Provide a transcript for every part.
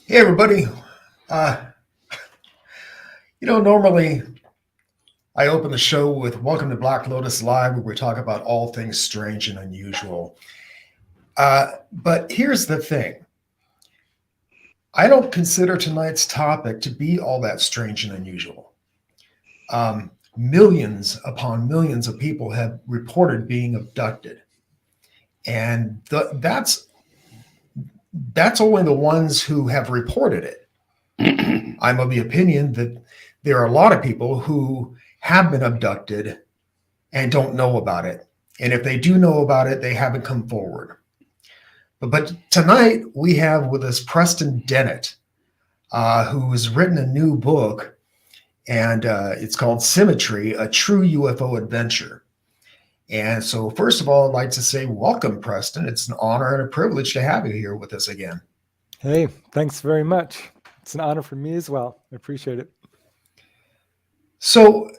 Hey, everybody. Uh, normally I open the show with Welcome to Black Lotus Live, where we talk about all things strange and unusual. But here's the thing. I don't consider tonight's topic to be all that strange and unusual. Millions upon millions of people have reported being abducted. And that's only the ones who have reported it. I'm of the opinion that there are a lot of people who have been abducted and don't know about it. And if they do know about it, they haven't come forward. But tonight we have with us Preston Dennett, who has written a new book, and it's called Symmetry, a True UFO Adventure. And so first of all, I'd like to say welcome, Preston. It's an honor and a privilege to have you here with us again. Hey, thanks very much. It's an honor for me as well. I appreciate it. So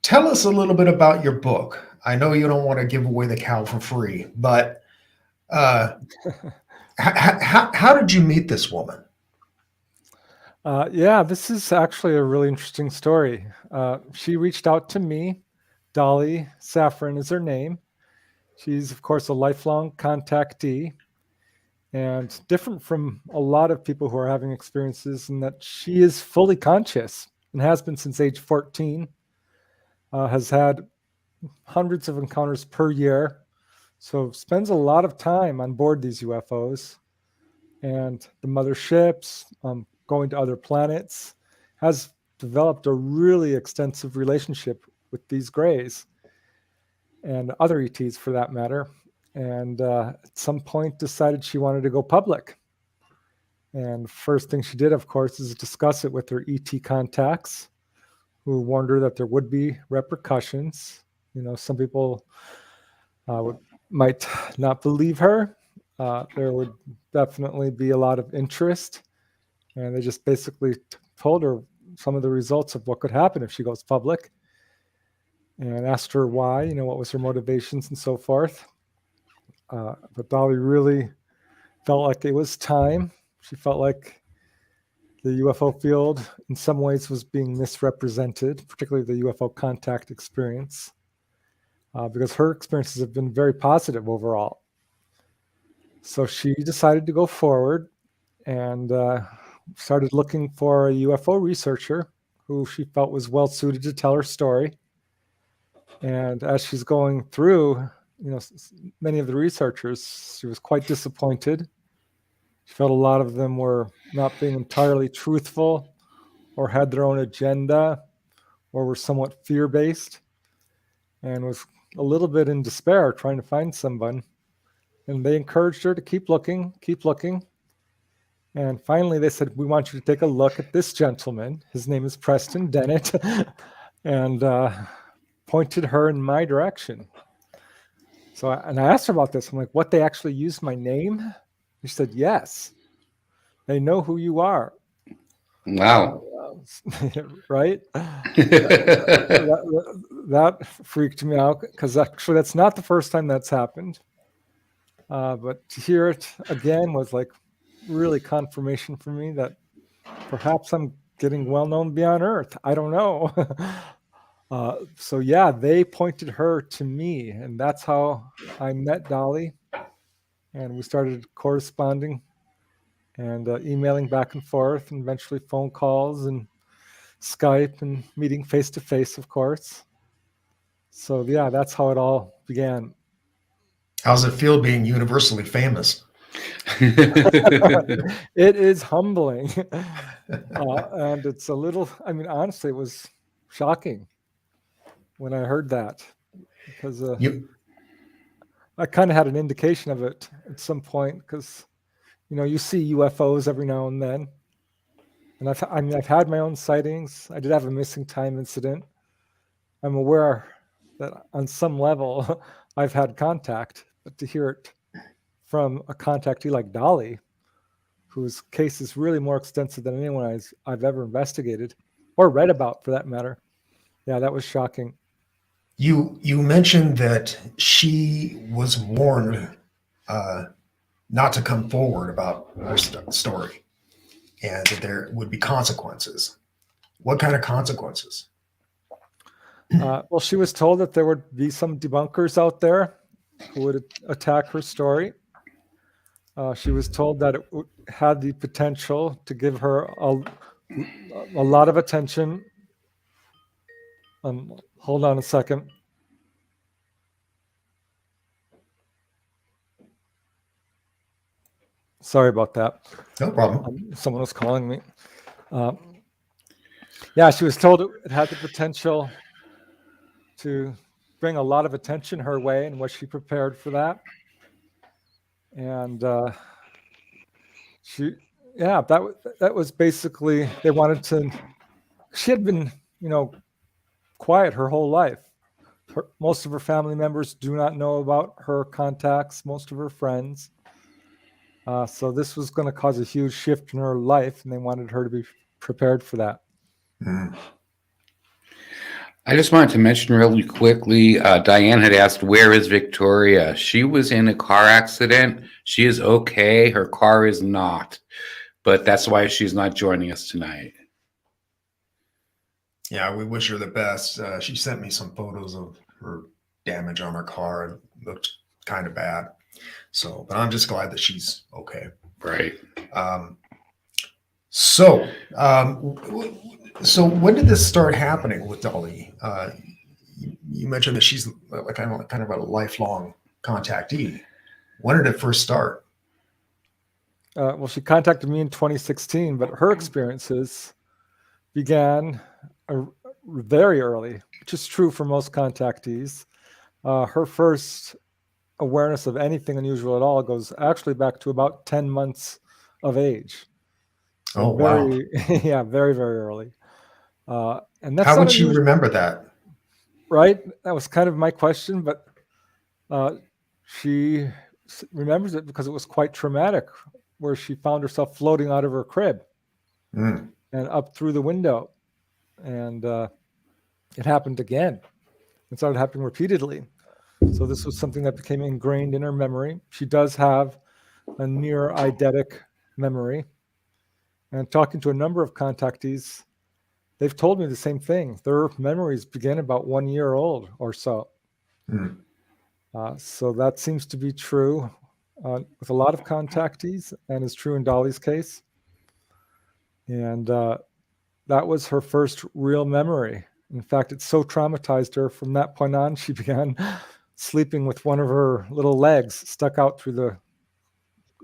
tell us a little bit about your book. I know you don't want to give away the cow for free, but how did you meet this woman? Yeah, this is actually a really interesting story. She reached out to me. Dolly, Saffron is her name. She's, of course, a lifelong contactee, and different from a lot of people who are having experiences in that she is fully conscious and has been since age 14, has had hundreds of encounters per year, so spends a lot of time on board these UFOs and the motherships, going to other planets, has developed a really extensive relationship with these grays and other ETs for that matter. And at some point decided she wanted to go public. And first thing she did, of course, is discuss it with her ET contacts, who warned her that there would be repercussions. Some people might not believe her. There would definitely be a lot of interest. And they just basically told her some of the results of what could happen if she goes public, and asked her why, what was her motivations and so forth. But Dolly really felt like it was time. She felt like the UFO field in some ways was being misrepresented, particularly the UFO contact experience, because her experiences have been very positive overall. So she decided to go forward and started looking for a UFO researcher who she felt was well suited to tell her story. And as she's going through, many of the researchers, she was quite disappointed. She felt a lot of them were not being entirely truthful, or had their own agenda, or were somewhat fear-based, and was a little bit in despair trying to find someone. And they encouraged her to keep looking. And finally, they said, we want you to take a look at this gentleman. His name is Preston Dennett, and pointed her in my direction. So, I asked her about this. I'm like, what, they actually used my name? She said, yes. They know who you are. Wow. Right? that freaked me out, because actually that's not the first time that's happened. But to hear it again was like really confirmation for me that perhaps I'm getting well known beyond Earth. I don't know. So yeah, they pointed her to me, and that's how I met Dolly. And we started corresponding and emailing back and forth, and eventually phone calls and Skype and meeting face to face, of course. So yeah, that's how it all began. How's it feel being universally famous? It is humbling. And it's a little, honestly, it was shocking when I heard that, because I kind of had an indication of it at some point, because you see UFOs every now and then, and I've had my own sightings. I did have a missing time incident. I'm aware that on some level I've had contact, but to hear it from a contactee like Dolly, whose case is really more extensive than anyone I've ever investigated or read about, for that matter, yeah, that was shocking. You mentioned that she was warned not to come forward about her story, and that there would be consequences. What kind of consequences? Well, she was told that there would be some debunkers out there who would attack her story. She was told that it had the potential to give her a lot of attention. Hold on a second. Sorry about that. No problem. Someone was calling me. Yeah, she was told it had the potential to bring a lot of attention her way, and was she prepared for that? And that was basically, they wanted to. She had been, quiet her whole life. Most of her family members do not know about her contacts. Most of her friends. So this was going to cause a huge shift in her life, and they wanted her to be prepared for that. Mm. I just wanted to mention really quickly, Diane had asked, where is Victoria? She was in a car accident. She is okay. Her car is not. But that's why she's not joining us tonight. Yeah, we wish her the best. She sent me some photos of her damage on her car. It looked kind of bad. So, but I'm just glad that she's okay. Right. So when did this start happening with Dolly? You mentioned that she's like kind of a lifelong contactee. When did it first start? Well, she contacted me in 2016, but her experiences began very early, which is true for most contactees. Her first awareness of anything unusual at all goes actually back to about 10 months of age. So Oh, wow. Yeah, very, very early. And that's How would she unusual, remember that? right? That was kind of my question, but she remembers it because it was quite traumatic, where she found herself floating out of her crib and up through the window. And it happened again. It started happening repeatedly. So this was something that became ingrained in her memory. She does have a near eidetic memory. And talking to a number of contactees, they've told me the same thing. Their memories begin about 1 year old or so. So that seems to be true with a lot of contactees, and is true in Dolly's case. And that was her first real memory. In fact, it so traumatized her from that point on, she began sleeping with one of her little legs stuck out through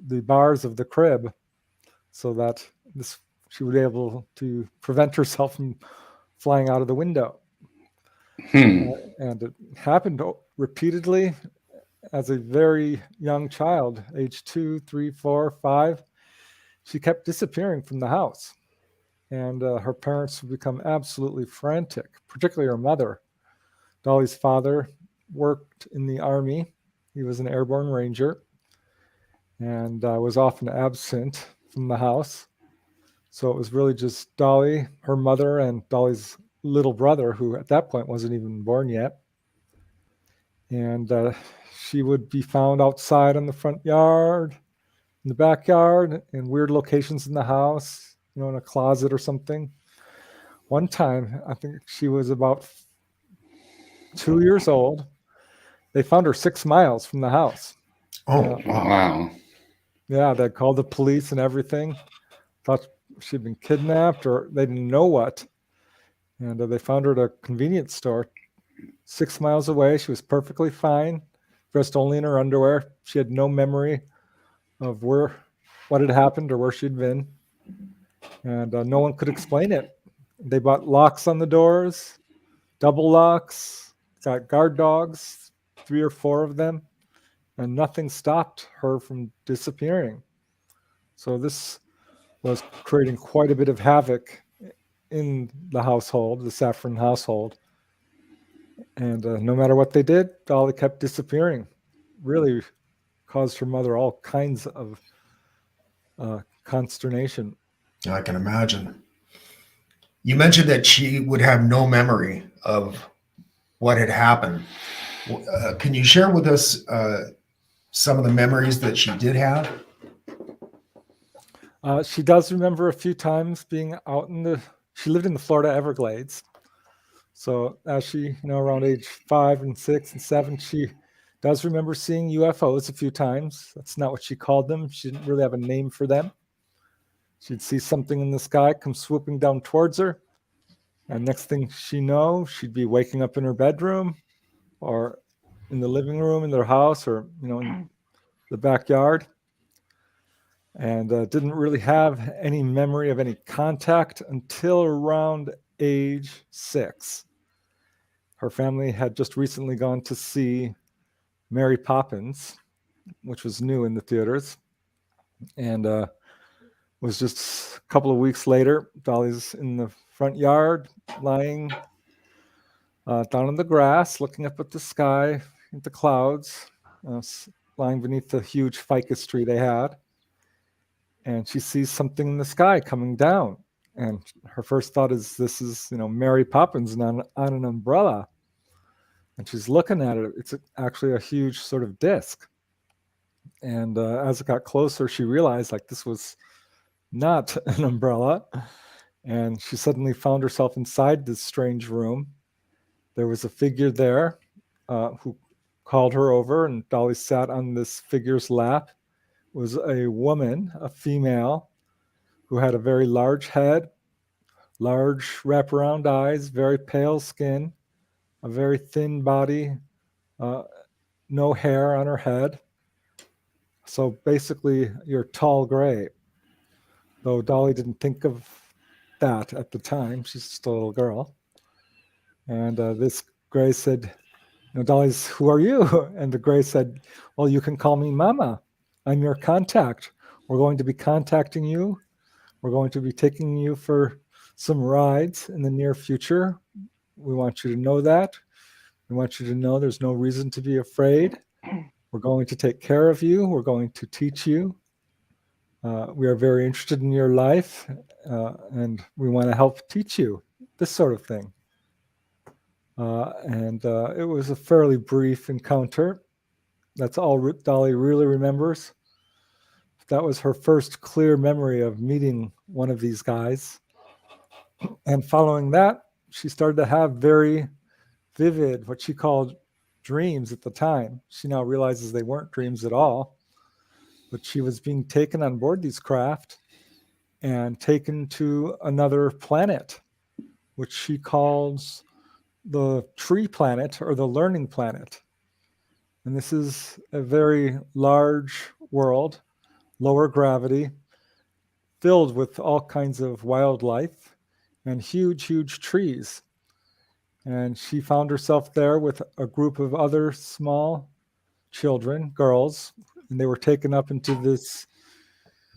the bars of the crib, so that she would be able to prevent herself from flying out of the window. And it happened repeatedly as a very young child, age 2, 3, 4, 5. She kept disappearing from the house. And her parents would become absolutely frantic, particularly her mother. Dolly's father worked in the Army. He was an airborne ranger and was often absent from the house. So it was really just Dolly, her mother, and Dolly's little brother, who at that point wasn't even born yet. And she would be found outside in the front yard, in the backyard, in weird locations in the house, in a closet or something. One time, I think she was about 2 years old. They found her 6 miles from the house. Oh, wow. Yeah, they called the police and everything. Thought she'd been kidnapped, or they didn't know what. And they found her at a convenience store 6 miles away. She was perfectly fine, dressed only in her underwear. She had no memory of what had happened or where she'd been. And no one could explain it. They bought locks on the doors, double locks, got guard dogs, 3 or 4 of them, and nothing stopped her from disappearing. So this was creating quite a bit of havoc in the household, the Saffron household. And no matter what they did, Dolly kept disappearing. Really caused her mother all kinds of consternation. I can imagine. You mentioned that she would have no memory of what had happened. Can you share with us some of the memories that she did have? She does remember a few times being out she lived in the Florida Everglades. So as she, around age 5 and 6 and 7, she does remember seeing UFOs a few times. That's not what she called them. She didn't really have a name for them. She'd see something in the sky come swooping down towards her. And next thing she knows, she'd be waking up in her bedroom or in the living room in their house or, in the backyard. And didn't really have any memory of any contact until around age 6. Her family had just recently gone to see Mary Poppins, which was new in the theaters. And was just a couple of weeks later, Dolly's in the front yard, lying down in the grass, looking up at the sky, at the clouds, lying beneath the huge ficus tree they had. And she sees something in the sky coming down. And her first thought is, this is, Mary Poppins on an umbrella. And she's looking at it. It's actually a huge sort of disc. And as it got closer, she realized this was not an umbrella. And she suddenly found herself inside this strange room. There was a figure there who called her over, and Dolly sat on this figure's lap. It was a woman, a female, who had a very large head, large wraparound eyes, very pale skin, a very thin body, no hair on her head. So basically, you're tall gray. Though Dolly didn't think of that at the time. She's just a little girl. And this gray said, Dolly's, who are you? And the gray said, well, you can call me Mama. I'm your contact. We're going to be contacting you. We're going to be taking you for some rides in the near future. We want you to know that. We want you to know there's no reason to be afraid. We're going to take care of you. We're going to teach you. We are very interested in your life, and we want to help teach you this sort of thing. And it was a fairly brief encounter. That's all Dolly really remembers. That was her first clear memory of meeting one of these guys. And following that, she started to have very vivid, what she called dreams at the time. She now realizes they weren't dreams at all, but she was being taken on board these craft and taken to another planet, which she calls the tree planet or the learning planet. And this is a very large world, lower gravity, filled with all kinds of wildlife and huge, huge trees. And she found herself there with a group of other small children, girls, and they were taken up into this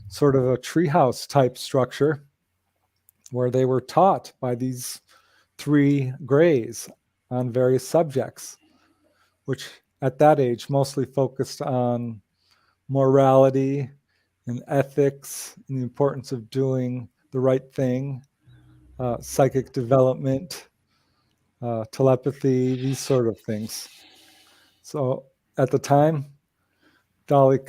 sort of a treehouse type structure where they were taught by these 3 grays on various subjects, which at that age mostly focused on morality and ethics and the importance of doing the right thing, psychic development, telepathy, these sort of things. So at the time, Dolly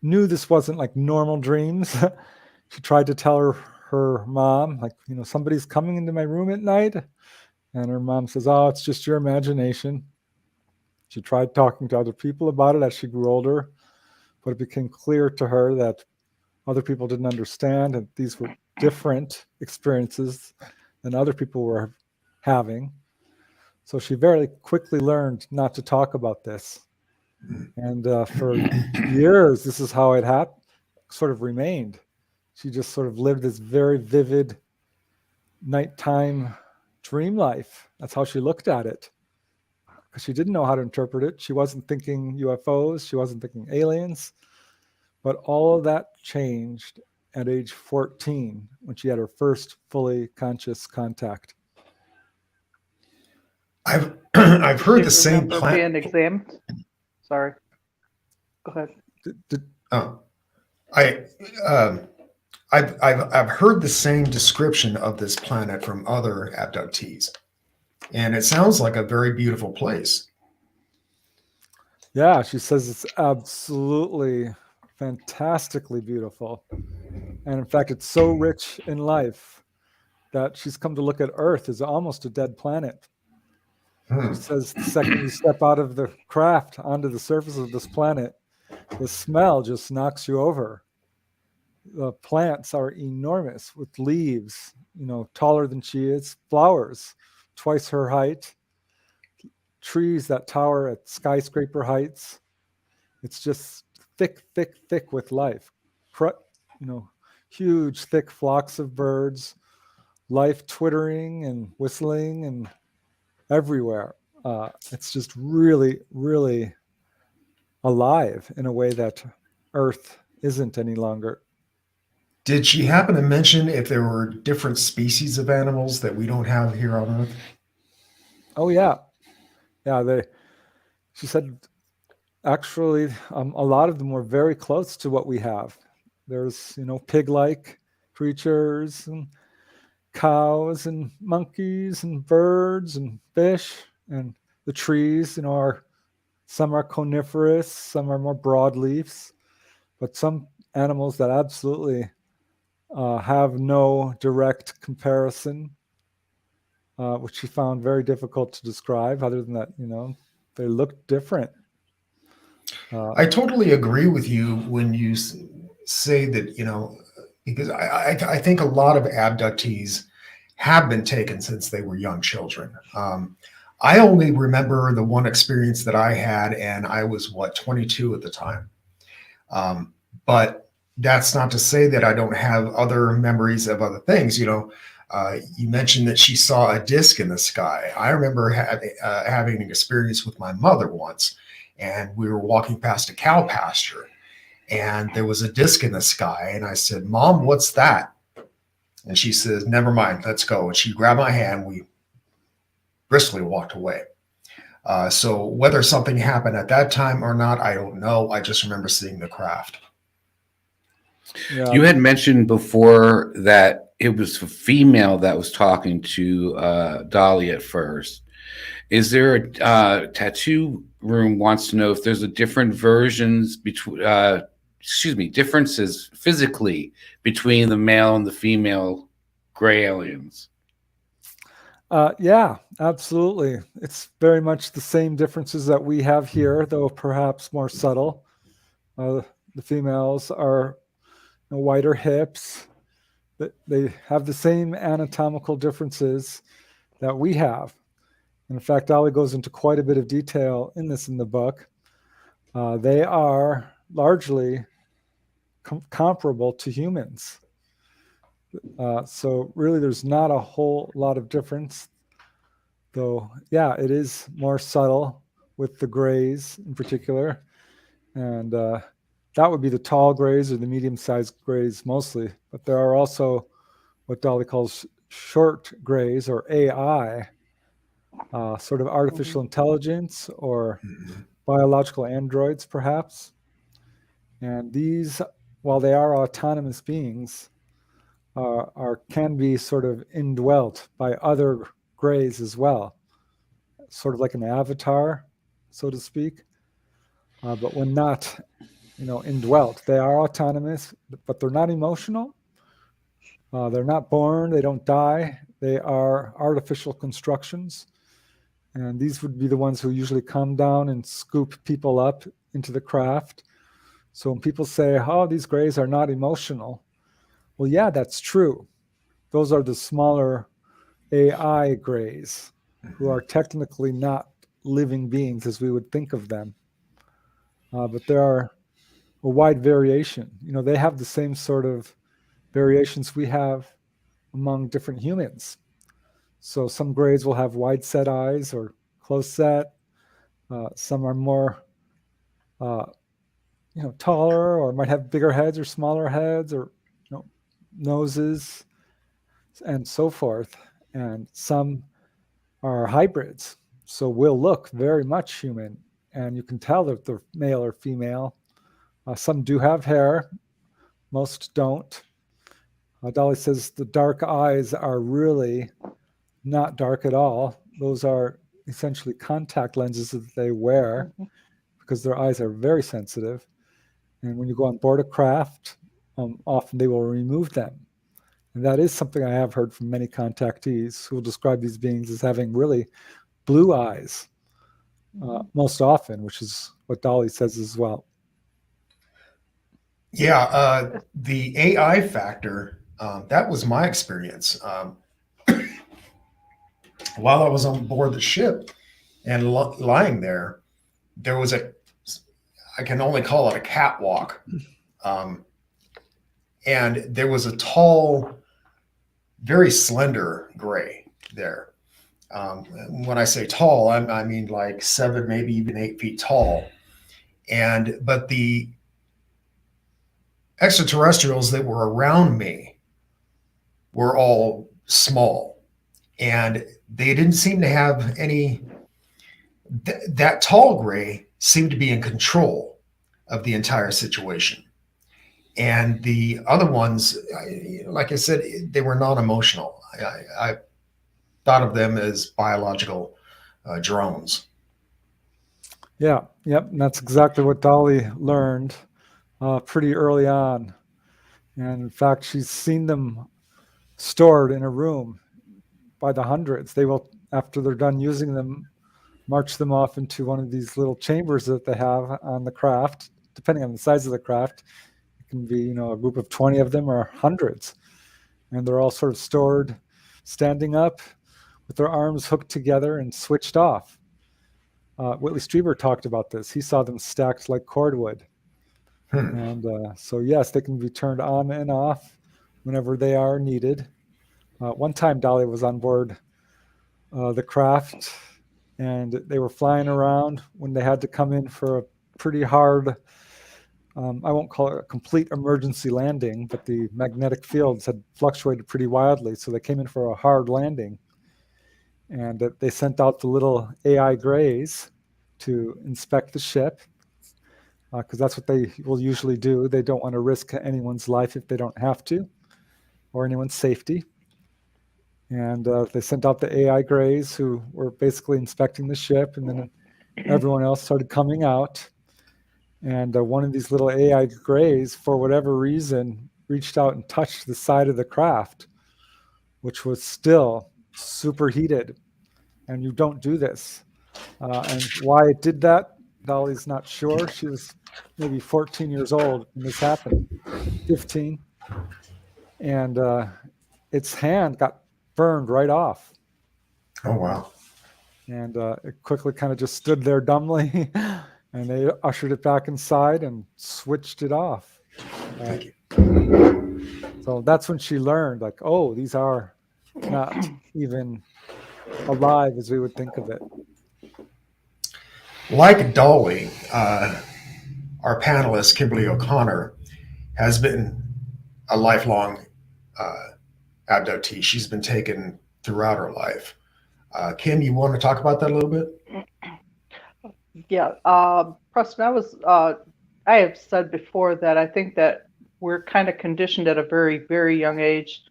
knew this wasn't like normal dreams. She tried to tell her mom, somebody's coming into my room at night. And her mom says, oh, it's just your imagination. She tried talking to other people about it as she grew older, but it became clear to her that other people didn't understand, and these were different experiences than other people were having. So she very quickly learned not to talk about this. And for years, this is how it had sort of remained. She just sort of lived this very vivid nighttime dream life. That's how she looked at it. Because she didn't know how to interpret it. She wasn't thinking UFOs. She wasn't thinking aliens. But all of that changed at age 14 when she had her first fully conscious contact. I've heard the same plan. Being examined. Sorry. Go ahead. I've heard the same description of this planet from other abductees. And it sounds like a very beautiful place. Yeah, she says it's absolutely fantastically beautiful. And in fact, it's so rich in life that she's come to look at Earth as almost a dead planet. She says the second you step out of the craft onto the surface of this planet, the smell just knocks you over. The plants are enormous with leaves, taller than she is, flowers twice her height, trees that tower at skyscraper heights. It's just thick, thick, thick with life. Huge, thick flocks of birds, life twittering and whistling and everywhere. It's just really, really alive in a way that Earth isn't any longer. Did she happen to mention if there were different species of animals that we don't have here on Earth? Oh, yeah. Yeah, she said, actually, a lot of them were very close to what we have. There's, pig-like creatures and cows and monkeys and birds and fish, and the trees, some are coniferous, some are more broadleafs, but some animals that absolutely have no direct comparison, which she found very difficult to describe. Other than that, they look different. I totally agree with you when you say that, because I think a lot of abductees have been taken since they were young children. I only remember the one experience that I had, and I was 22 at the time. But that's not to say that I don't have other memories of other things. You mentioned that she saw a disc in the sky. I remember having an experience with my mother once, and we were walking past a cow pasture, and there was a disc in the sky. And I said, "Mom, what's that?" And she says, "Never mind, let's go." And she grabbed my hand. We briskly walked away. So whether something happened at that time or not, I don't know. I just remember seeing the craft. Yeah. You had mentioned before that it was a female that was talking to Dolly at first. Is there a tattoo room wants to know if there's a different versions between, differences physically between the male and the female gray aliens? Yeah, absolutely. It's very much the same differences that we have here, though perhaps more subtle. The females are wider hips. They have the same anatomical differences that we have. In fact, Dolly goes into quite a bit of detail in the book. They are largely comparable to humans. So really, there's not a whole lot of difference, though. Yeah, it is more subtle with the grays in particular, and that would be the tall grays or the medium-sized grays mostly. But there are also what Dolly calls short grays or AI, sort of artificial intelligence or biological androids, perhaps. And these, while they are autonomous beings, can be sort of indwelt by other grays as well, sort of like an avatar, so to speak. But when not, indwelt, they are autonomous, but they're not emotional. They're not born. They don't die. They are artificial constructions. And these would be the ones who usually come down and scoop people up into the craft. So when people say, "Oh, these grays are not emotional," well, yeah, that's true. Those are the smaller AI grays who are technically not living beings as we would think of them. But there are a wide variation. They have the same sort of variations we have among different humans. So some grays will have wide set eyes or close set. Some are more, taller, or might have bigger heads or smaller heads, or noses, and so forth. And some are hybrids, so will look very much human, and you can tell that they're male or female. Some do have hair, most don't. Dolly says the dark eyes are really not dark at all. those are essentially contact lenses that they wear because their eyes are very sensitive. And when you go on board a craft, often they will remove them. And that is something I have heard from many contactees who will describe these beings as having really blue eyes most often, which is what Dolly says as well. Yeah, the AI factor, that was my experience. While I was on board the ship and lying there, there was I can only call it a catwalk. And there was a tall, very slender gray there. When I say tall, I mean like 7, maybe even 8 feet tall. But the extraterrestrials that were around me were all small, and they didn't seem to have any. That tall gray seemed to be in control of the entire situation. And the other ones, like I said, they were non-emotional. I thought of them as biological drones. Yeah, yep, and that's exactly what Dolly learned pretty early on. And in fact, she's seen them stored in a room by the hundreds. They will, after they're done using them, march them off into one of these little chambers that they have on the craft, depending on the size of the craft. It can be, a group of 20 of them or hundreds. And they're all sort of stored, standing up with their arms hooked together and switched off. Whitley Strieber talked about this. He saw them stacked like cordwood. And so, yes, they can be turned on and off whenever they are needed. One time, Dolly was on board the craft, and they were flying around when they had to come in for a pretty hard, I won't call it a complete emergency landing, but the magnetic fields had fluctuated pretty wildly. So they came in for a hard landing. And they sent out the little AI grays to inspect the ship, because that's what they will usually do. They don't want to risk anyone's life if they don't have to, or anyone's safety. And they sent out the AI grays who were basically inspecting the ship, and then everyone else started coming out. And one of these little AI grays, for whatever reason, reached out and touched the side of the craft, which was still superheated. And you don't do this. And why it did that, Dolly's not sure. She was maybe 14 years old when this happened, 15. And its hand got burned right off. Oh, wow. And it quickly kind of just stood there dumbly. And they ushered it back inside and switched it off. Thank you. So that's when she learned, like, oh, these are not even alive as we would think of it. Like Dolly, our panelist, Kimberly O'Connor, has been a lifelong abductee. She's been taken throughout her life. Kim, you want to talk about that a little bit? Yeah, Preston, I have said before that I think that we're kind of conditioned at a very, very young age,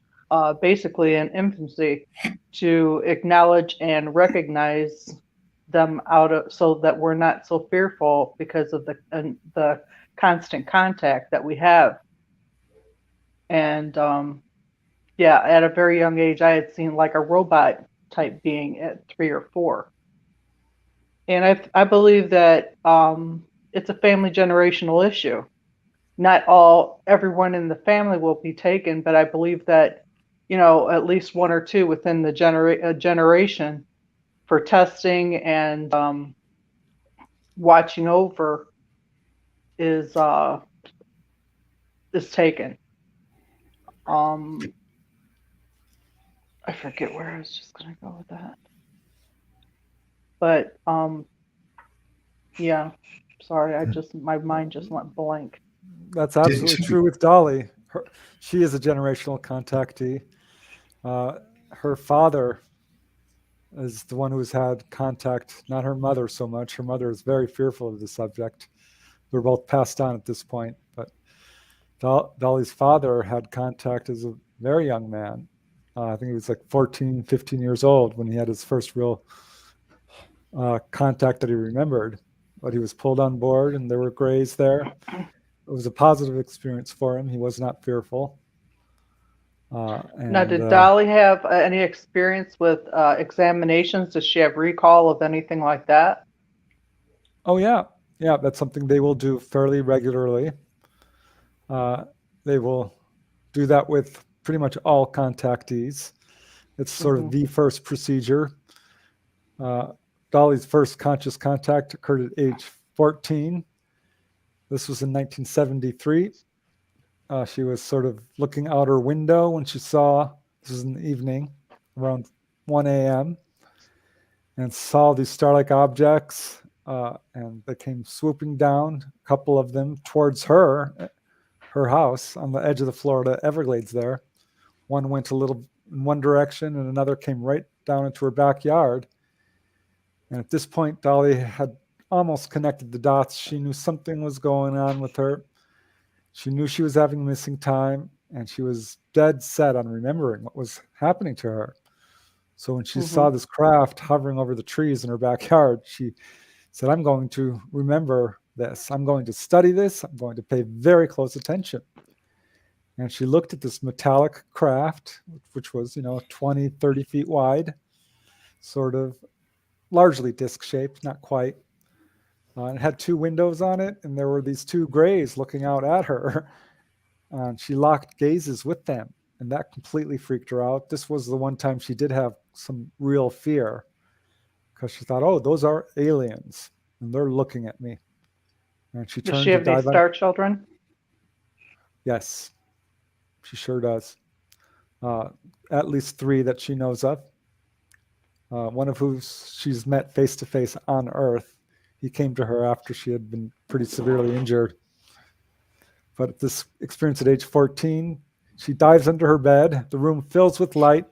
basically in infancy, to acknowledge and recognize them so that we're not so fearful because of the constant contact that we have. And yeah, at a very young age, I had seen like a robot type being at 3 or 4. And I believe that it's a family generational issue. Not everyone in the family will be taken, but I believe that, at least 1 or 2 within the generation for testing and watching over is taken. I forget where I was just going to go with that. But yeah, sorry, my mind just went blank. That's absolutely true with Dolly. She is a generational contactee. Her father is the one who's had contact, not her mother so much. Her mother is very fearful of the subject. They're both passed on at this point. But Dolly's father had contact as a very young man. I think he was like 14, 15 years old when he had his first real contact that he remembered. But he was pulled on board and there were grays there. It was a positive experience for him. He was not fearful. Now, did Dolly have any experience with examinations? Does she have recall of anything like that? Oh, yeah. Yeah, that's something they will do fairly regularly. They will do that with pretty much all contactees. It's sort of the first procedure. Dolly's first conscious contact occurred at age 14. This was in 1973. She was sort of looking out her window when she saw, this was in the evening, around 1 a.m., and saw these star-like objects, and they came swooping down, a couple of them, towards her house on the edge of the Florida Everglades there. One went a little in one direction, and another came right down into her backyard. And at this point, Dolly had almost connected the dots. She knew something was going on with her. She knew she was having missing time, and she was dead set on remembering what was happening to her. So when she saw this craft hovering over the trees in her backyard, she said, I'm going to remember this. I'm going to study this. I'm going to pay very close attention. And she looked at this metallic craft, which was, 20, 30 feet wide, sort of largely disc-shaped, not quite. It had two windows on it, and there were these two grays looking out at her. And she locked gazes with them, and that completely freaked her out. This was the one time she did have some real fear, because she thought, oh, those are aliens, and they're looking at me. And she turned Does she have any star children? Yes, she sure does. At least 3 that she knows of. One of whom she's met face-to-face on Earth. He came to her after she had been pretty severely injured. But this experience at age 14, she dives under her bed. The room fills with light.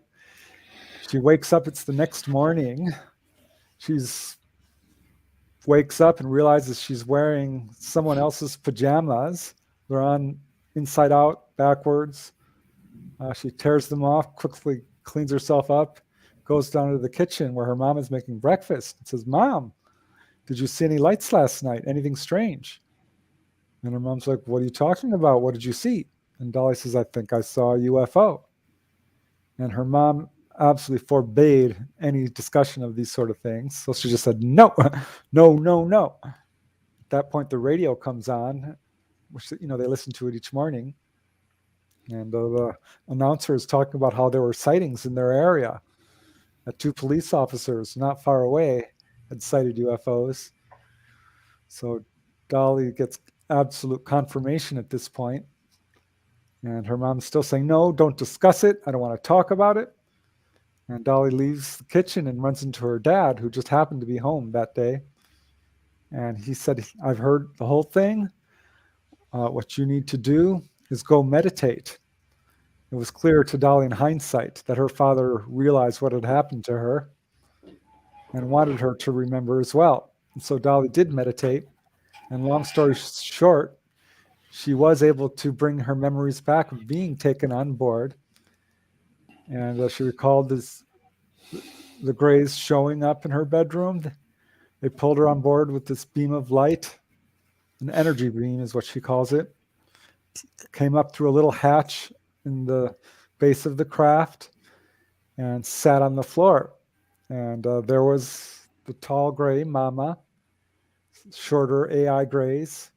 She wakes up. It's the next morning. She's wakes up and realizes she's wearing someone else's pajamas. They're on inside out, backwards. She tears them off, quickly cleans herself up, goes down to the kitchen where her mom is making breakfast and says, Mom, did you see any lights last night? Anything strange? And her mom's like, what are you talking about? What did you see? And Dolly says, I think I saw a UFO. And her mom absolutely forbade any discussion of these sort of things. So she just said, no, no, no, no. At that point, the radio comes on, which, they listen to it each morning. And the announcer is talking about how there were sightings in their area. That 2 police officers not far away had sighted UFOs. So Dolly gets absolute confirmation at this point. And her mom's still saying, no, don't discuss it. I don't want to talk about it. And Dolly leaves the kitchen and runs into her dad, who just happened to be home that day. And he said, I've heard the whole thing. What you need to do is go meditate. It was clear to Dolly in hindsight that her father realized what had happened to her and wanted her to remember as well. And so Dolly did meditate. And long story short, she was able to bring her memories back of being taken on board. And she recalled the Greys showing up in her bedroom. They pulled her on board with this beam of light. An energy beam is what she calls it. Came up through a little hatch in the base of the craft and sat on the floor. And there was the tall gray Mama, shorter AI Greys.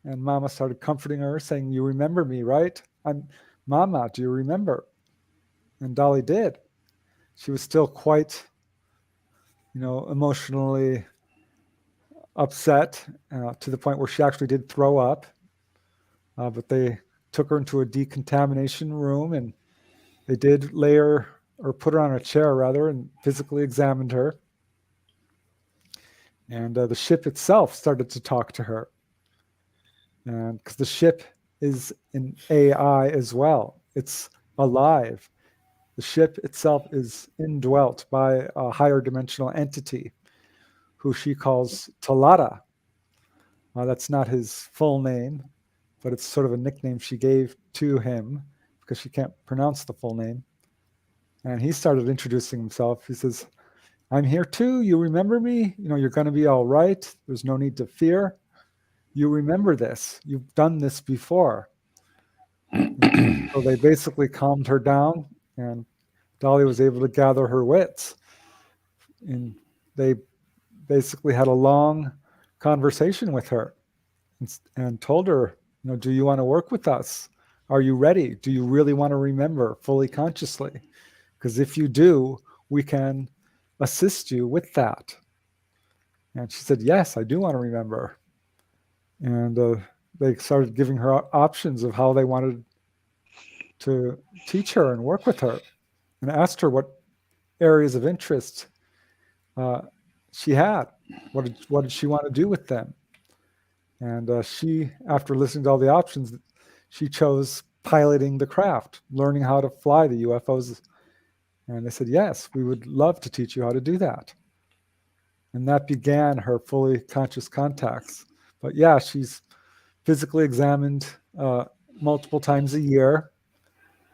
And Mama started comforting her, saying, you remember me, right? I'm Mama, do you remember? And Dolly did. She was still quite, emotionally upset to the point where she actually did throw up. But they took her into a decontamination room, and they did lay her, or put her on a chair rather, and physically examined her. And the ship itself started to talk to her. And because the ship is an AI as well, it's alive. The ship itself is indwelt by a higher dimensional entity who she calls Talata. That's not his full name, but it's sort of a nickname she gave to him because she can't pronounce the full name. And he started introducing himself. He says, I'm here too. You remember me? You're going to be all right. There's no need to fear. You remember this. You've done this before. So they basically calmed her down, and Dolly was able to gather her wits. And they basically had a long conversation with her and told her, do you want to work with us? Are you ready? Do you really want to remember fully consciously? Because if you do, we can assist you with that. And she said, yes, I do want to remember. And they started giving her options of how they wanted to teach her and work with her, and asked her what areas of interest she had. What did she want to do with them? And she, after listening to all the options, she chose piloting the craft, learning how to fly the UFOs. And they said, yes, we would love to teach you how to do that. And that began her fully conscious contacts. But yeah, she's physically examined multiple times a year.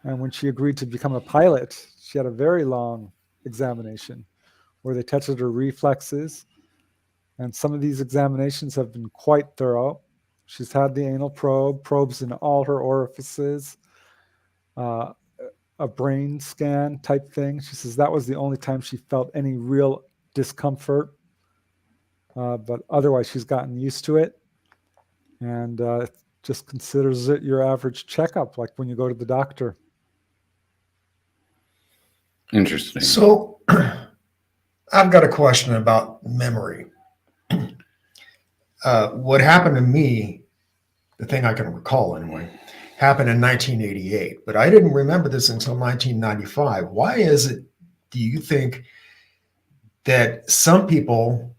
And when she agreed to become a pilot, she had a very long examination where they tested her reflexes. And some of these examinations have been quite thorough. She's had the anal probes in all her orifices, a brain scan type thing. She says that was the only time she felt any real discomfort. But otherwise, she's gotten used to it, and just considers it your average checkup, like when you go to the doctor. Interesting. So I've got a question about memory. What happened to me, the thing I can recall anyway, happened in 1988, but I didn't remember this until 1995. Why is it, do you think, that some people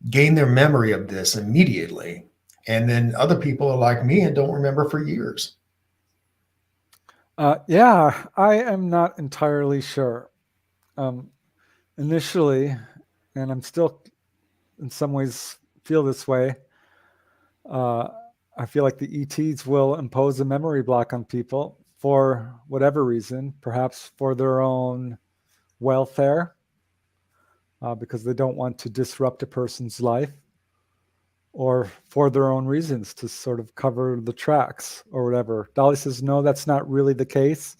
gain their memory of this immediately, and then other people are like me and don't remember for years? Yeah, I am not entirely sure. Initially, and I'm still in some ways feel this way, I feel like the ETs will impose a memory block on people for whatever reason, perhaps for their own welfare, because they don't want to disrupt a person's life, or for their own reasons to sort of cover the tracks or whatever. Dolly says, no, that's not really the case.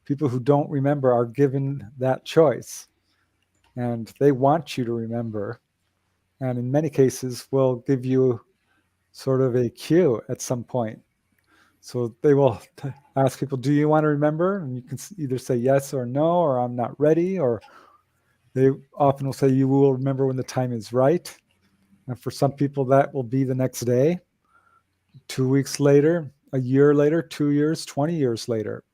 People who don't remember are given that choice, and they want you to remember. And in many cases, will give you sort of a cue at some point. So they will ask people, do you want to remember? And you can either say yes or no, or I'm not ready, or they often will say you will remember when the time is right. And for some people, that will be the next day, 2 weeks later, a year later, 2 years, 20 years later.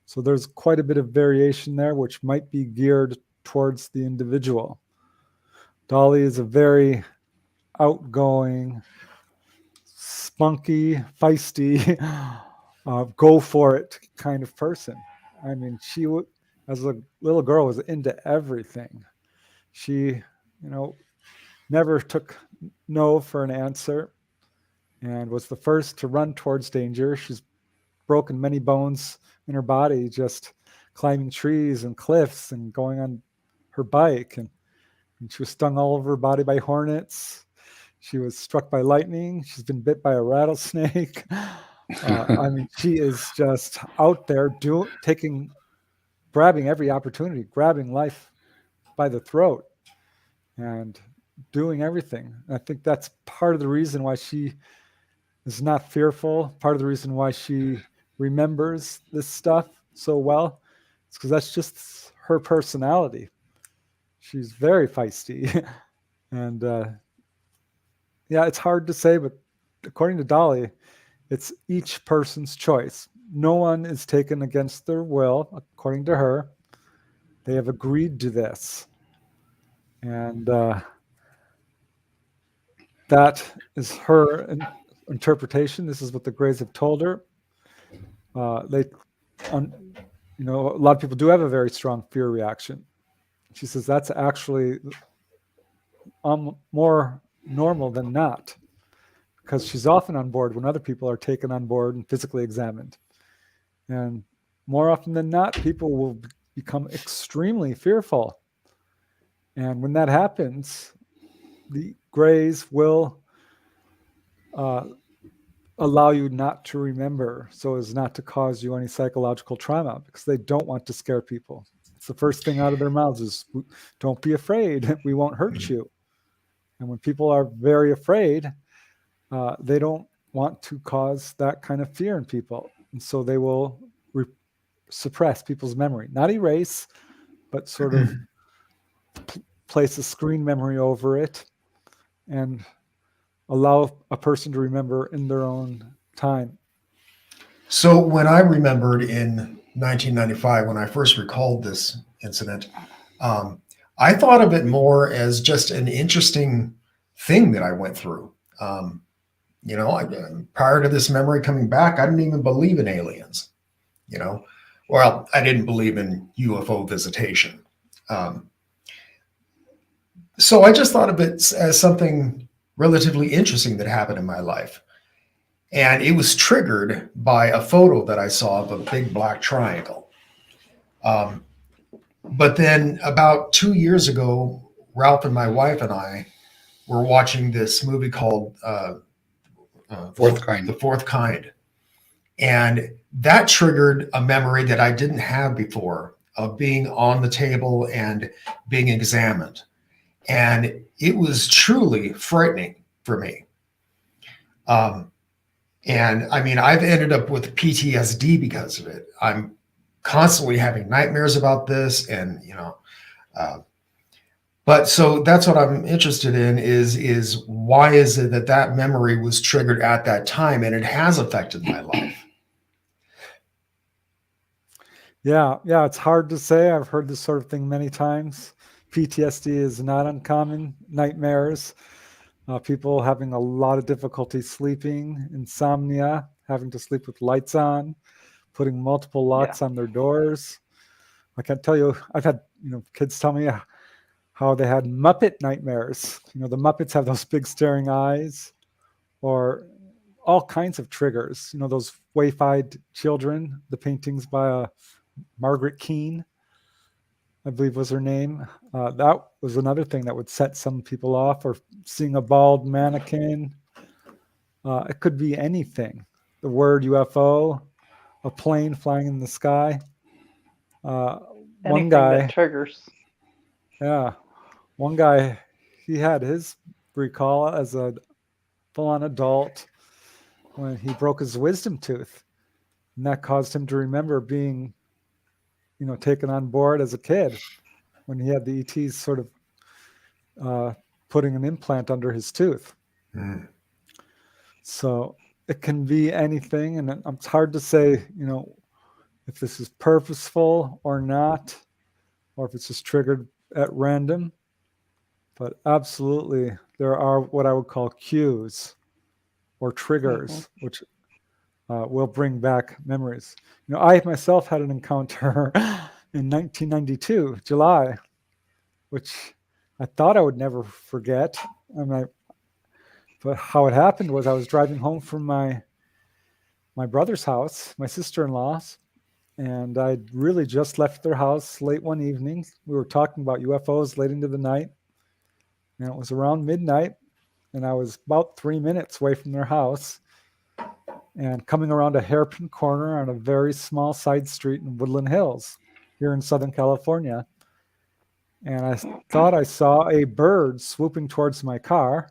So there's quite a bit of variation there, which might be geared towards the individual. Dolly is a very outgoing, spunky, feisty, go for it kind of person. I mean, she, as a little girl, was into everything. She, never took no for an answer, and was the first to run towards danger. She's broken many bones in her body just climbing trees and cliffs and going on her bike, and she was stung all over her body by hornets. She was struck by lightning. She's been bit by a rattlesnake. I mean, she is just out there grabbing every opportunity, grabbing life by the throat, and doing everything. I think that's part of the reason why she is not fearful. Part of the reason why she remembers this stuff so well. It's because that's just her personality. She's very feisty. And yeah, it's hard to say, but according to Dolly, it's each person's choice. No one is taken against their will, according to her. They have agreed to this. And that is her interpretation. This is what the Greys have told her. A lot of people do have a very strong fear reaction. She says that's actually more normal than not, because she's often on board when other people are taken on board and physically examined. And more often than not, people will become extremely fearful. And when that happens, the grays will allow you not to remember so as not to cause you any psychological trauma, because they don't want to scare people. It's the first thing out of their mouths is, don't be afraid, we won't hurt you. And when people are very afraid, they don't want to cause that kind of fear in people. And so they will suppress people's memory, not erase, but sort of place a screen memory over it and allow a person to remember in their own time. So when I remembered in 1995, when I first recalled this incident, I thought of it more as just an interesting thing that I went through. Prior to this memory coming back, I didn't even believe in aliens. Well, I didn't believe in UFO visitation. So I just thought of it as something relatively interesting that happened in my life. And it was triggered by a photo that I saw of a big black triangle. But then about 2 years ago, Ralph and my wife and I were watching this movie called Fourth Kind. The Fourth Kind. And that triggered a memory that I didn't have before of being on the table and being examined. And it was truly frightening for me. And I mean, I've ended up with PTSD because of it. I'm constantly having nightmares about this, and but so that's what I'm interested in is why is it that memory was triggered at that time, and it has affected my life. Yeah, it's hard to say. I've heard this sort of thing many times. PTSD is not uncommon. Nightmares, people having a lot of difficulty sleeping, insomnia, having to sleep with lights on, putting multiple locks on their doors. I can't tell you, I've had kids tell me how they had Muppet nightmares. The Muppets have those big staring eyes, or all kinds of triggers. Those Wayfied Children, the paintings by Margaret Keane, I believe was her name. That was another thing that would set some people off, or seeing a bald mannequin. It could be anything. The word UFO, a plane flying in the sky. Anything that triggers. Yeah. One guy, he had his recall as a full-on adult when he broke his wisdom tooth. And that caused him to remember being taken on board as a kid when he had the ETs sort of putting an implant under his tooth. Mm. So it can be anything, and it's hard to say, if this is purposeful or not, or if it's just triggered at random. But absolutely, there are what I would call cues or triggers, which will bring back memories. I myself had an encounter in 1992, July, which I thought I would never forget. But how it happened was I was driving home from my brother's house, my sister-in-law's, and I'd really just left their house late one evening. We were talking about UFOs late into the night, and it was around midnight, and I was about 3 minutes away from their house, and coming around a hairpin corner on a very small side street in Woodland Hills here in Southern California. And I thought I saw a bird swooping towards my car.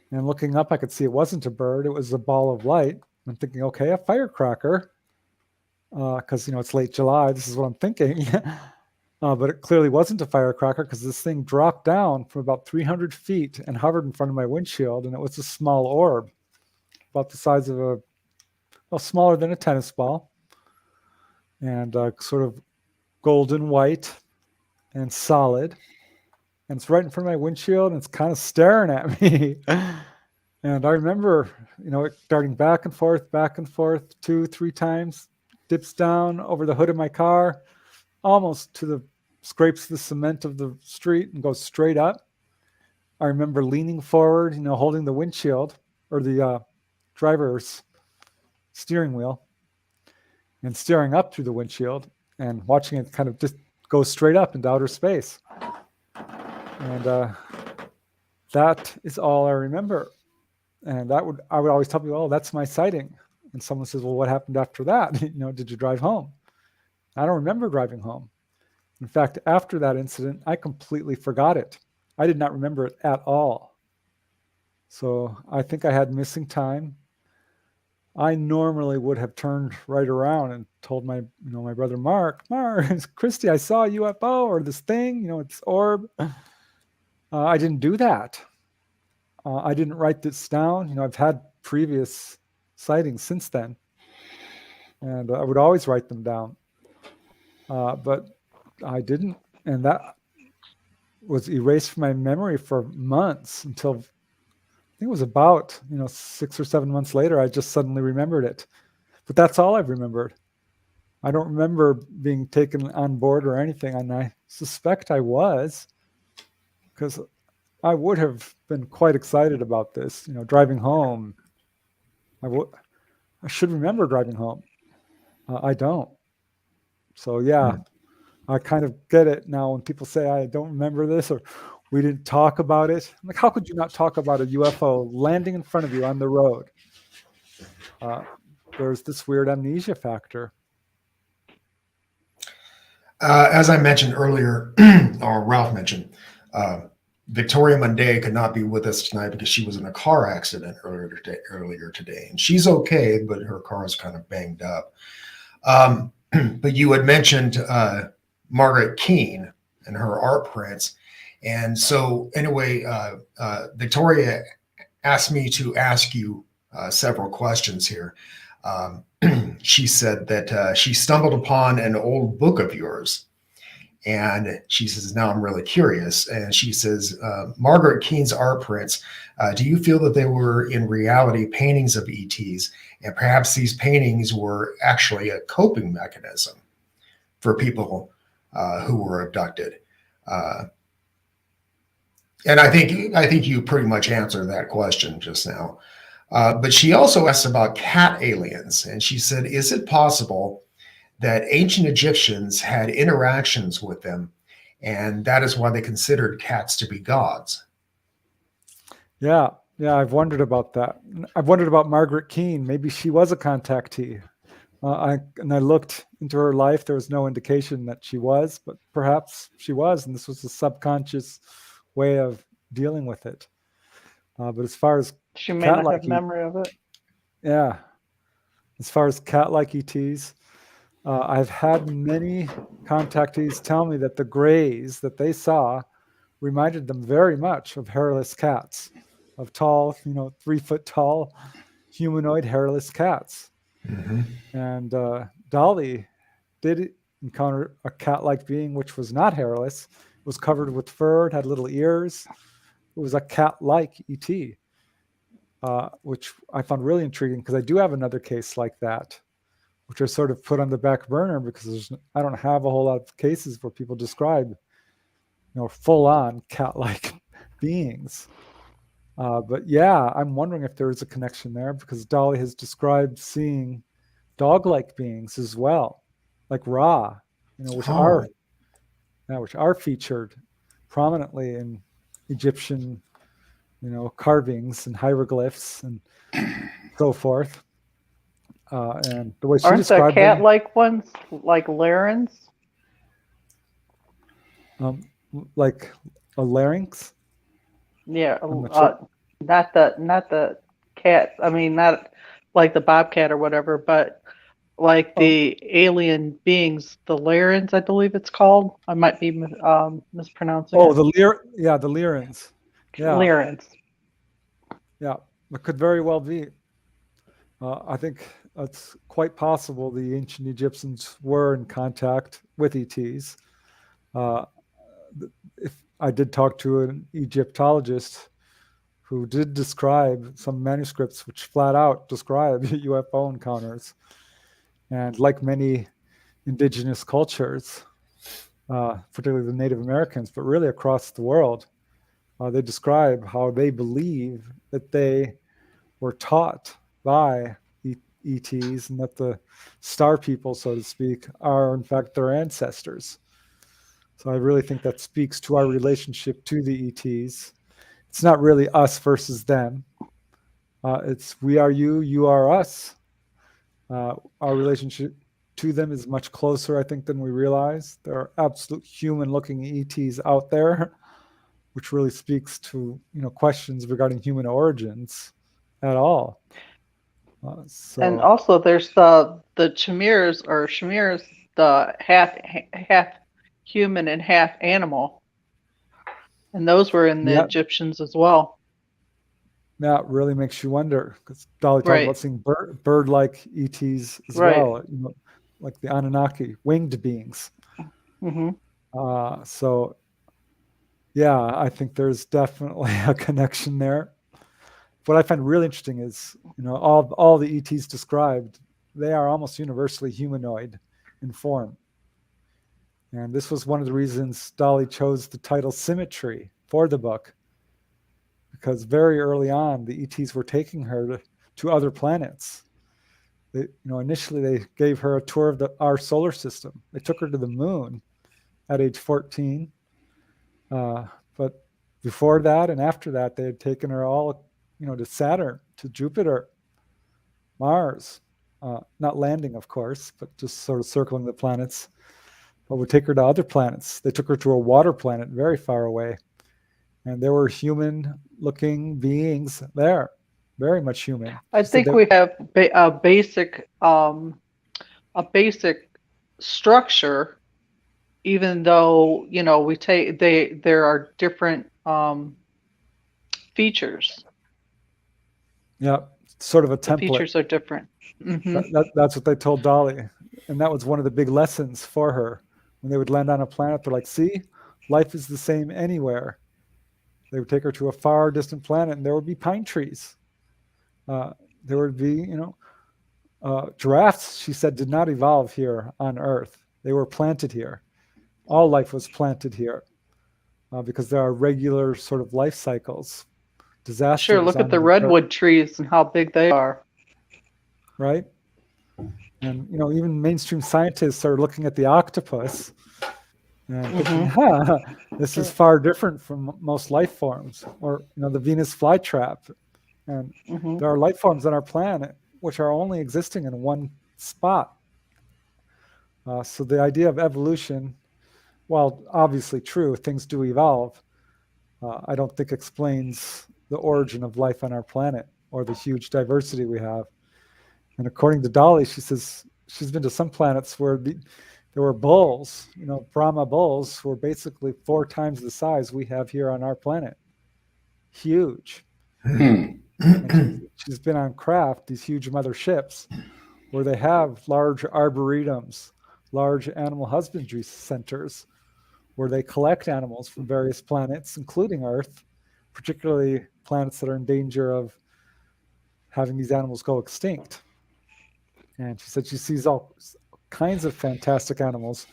And looking up, I could see it wasn't a bird. It was a ball of light. I'm thinking, okay, a firecracker. Because, it's late July. This is what I'm thinking. But it clearly wasn't a firecracker, because this thing dropped down from about 300 feet and hovered in front of my windshield. And it was a small orb, about the size of smaller than a tennis ball, and sort of golden white and solid. And it's right in front of my windshield, and it's kind of staring at me. And I remember, it darting back and forth, 2-3 times, dips down over the hood of my car, almost scrapes the cement of the street and goes straight up. I remember leaning forward, holding the windshield, or the driver's steering wheel, and staring up through the windshield. and watching it kind of just go straight up into outer space. And that is all I remember. And I would always tell people, oh, that's my sighting. And someone says, well, what happened after that? Did you drive home? I don't remember driving home. In fact, after that incident, I completely forgot it. I did not remember it at all. So I think I had missing time. I normally would have turned right around and told my brother Mark, Christy, I saw a UFO or this thing, it's orb. I didn't do that. I didn't write this down. I've had previous sightings since then, and I would always write them down. But I didn't, and that was erased from my memory for months until I think it was about 6 or 7 months later. I just suddenly remembered it, but that's all I've remembered. I don't remember being taken on board or anything, and I suspect I was, because I would have been quite excited about this. Driving home. I should remember driving home. I don't. So yeah, I kind of get it now when people say I don't remember this or we didn't talk about it. I'm like, how could you not talk about a UFO landing in front of you on the road? There's this weird amnesia factor. As I mentioned earlier, or Ralph mentioned, Victoria Monday could not be with us tonight because she was in a car accident earlier today. And she's okay, but her car is kind of banged up. But you had mentioned Margaret Keane and her art prints. And so anyway, Victoria asked me to ask you several questions here. She said that she stumbled upon an old book of yours. And she says, now I'm really curious. And she says, Margaret Keane's art prints, do you feel that they were in reality paintings of ETs? And perhaps these paintings were actually a coping mechanism for people who were abducted? And I think you pretty much answered that question just now. But she also asked about cat aliens. And she said, is it possible that ancient Egyptians had interactions with them, and that is why they considered cats to be gods? Yeah, I've wondered about that. I've wondered about Margaret Keane. Maybe she was a contactee. I looked into her life. There was no indication that she was, but perhaps she was, and this was a subconscious way of dealing with it. But as far as she may not have memory of it. Yeah. As far as cat-like ETs, I've had many contactees tell me that the grays that they saw reminded them very much of hairless cats, of tall, 3 foot tall, humanoid hairless cats. Mm-hmm. And Dolly did encounter a cat-like being which was not hairless. It was covered with fur, it had little ears. It was a cat-like ET, which I found really intriguing because I do have another case like that, which I sort of put on the back burner because I don't have a whole lot of cases where people describe, full-on cat-like beings. But yeah, I'm wondering if there is a connection there because Dolly has described seeing dog-like beings as well, like Ra, which are featured prominently in Egyptian, carvings and hieroglyphs and so forth. And the way she described aren't there cat-like ones like larynx? Like a larynx? Yeah, not the cat. I mean, not like the bobcat or whatever, but like the alien beings, the larynx, I believe it's called. I might be mispronouncing. Oh, the larynx. Yeah, larynx. Yeah, it could very well be. I think it's quite possible the ancient Egyptians were in contact with ETs. If I did talk to an Egyptologist who did describe some manuscripts which flat out describe UFO encounters. And like many indigenous cultures, particularly the Native Americans, but really across the world, they describe how they believe that they were taught by ETs, and that the star people, so to speak, are in fact their ancestors. So I really think that speaks to our relationship to the ETs. It's not really us versus them. It's we are you, you are us. Our relationship to them is much closer, I think, than we realize. There are absolute human-looking ETs out there, which really speaks to questions regarding human origins at all. And also, there's the Chimers, the half human and half animal, and those were in the Egyptians as well. That really makes you wonder, because Dolly talked about seeing bird-like ETs as well, like the Anunnaki, winged beings. So, yeah, I think there's definitely a connection there. What I find really interesting is, all the ETs described, they are almost universally humanoid in form. And this was one of the reasons Dolly chose the title Symmetry for the book, because very early on, the ETs were taking her to other planets. Initially they gave her a tour of our solar system. They took her to the moon at age 14. But before that and after that, they had taken her all, to Saturn, to Jupiter, Mars. Not landing, of course, but just sort of circling the planets. But would take her to other planets. They took her to a water planet very far away. And there were human-looking beings there, very much human. I think we have a basic structure, even though there are different features. Yeah, sort of a template. The features are different. That's what they told Dolly, and that was one of the big lessons for her. When they would land on a planet, they're like, "See, life is the same anywhere." They would take her to a far distant planet, and there would be pine trees. There would be, giraffes, she said, did not evolve here on Earth. They were planted here. All life was planted here because there are regular sort of life cycles. Disasters. Sure, look at the redwood trees and how big they are. Right? And, even mainstream scientists are looking at the octopus and thinking, this is far different from most life forms, or the Venus flytrap. And there are life forms on our planet which are only existing in one spot. So the idea of evolution, while obviously true, things do evolve, I don't think explains the origin of life on our planet or the huge diversity we have. And according to Dolly, she says she's been to some planets where there were bulls, Brahma bulls, who were basically 4 times the size we have here on our planet. Huge. She's been on craft, these huge mother ships, where they have large arboretums, large animal husbandry centers, where they collect animals from various planets, including Earth, particularly planets that are in danger of having these animals go extinct. And she said she sees all kinds of fantastic animals,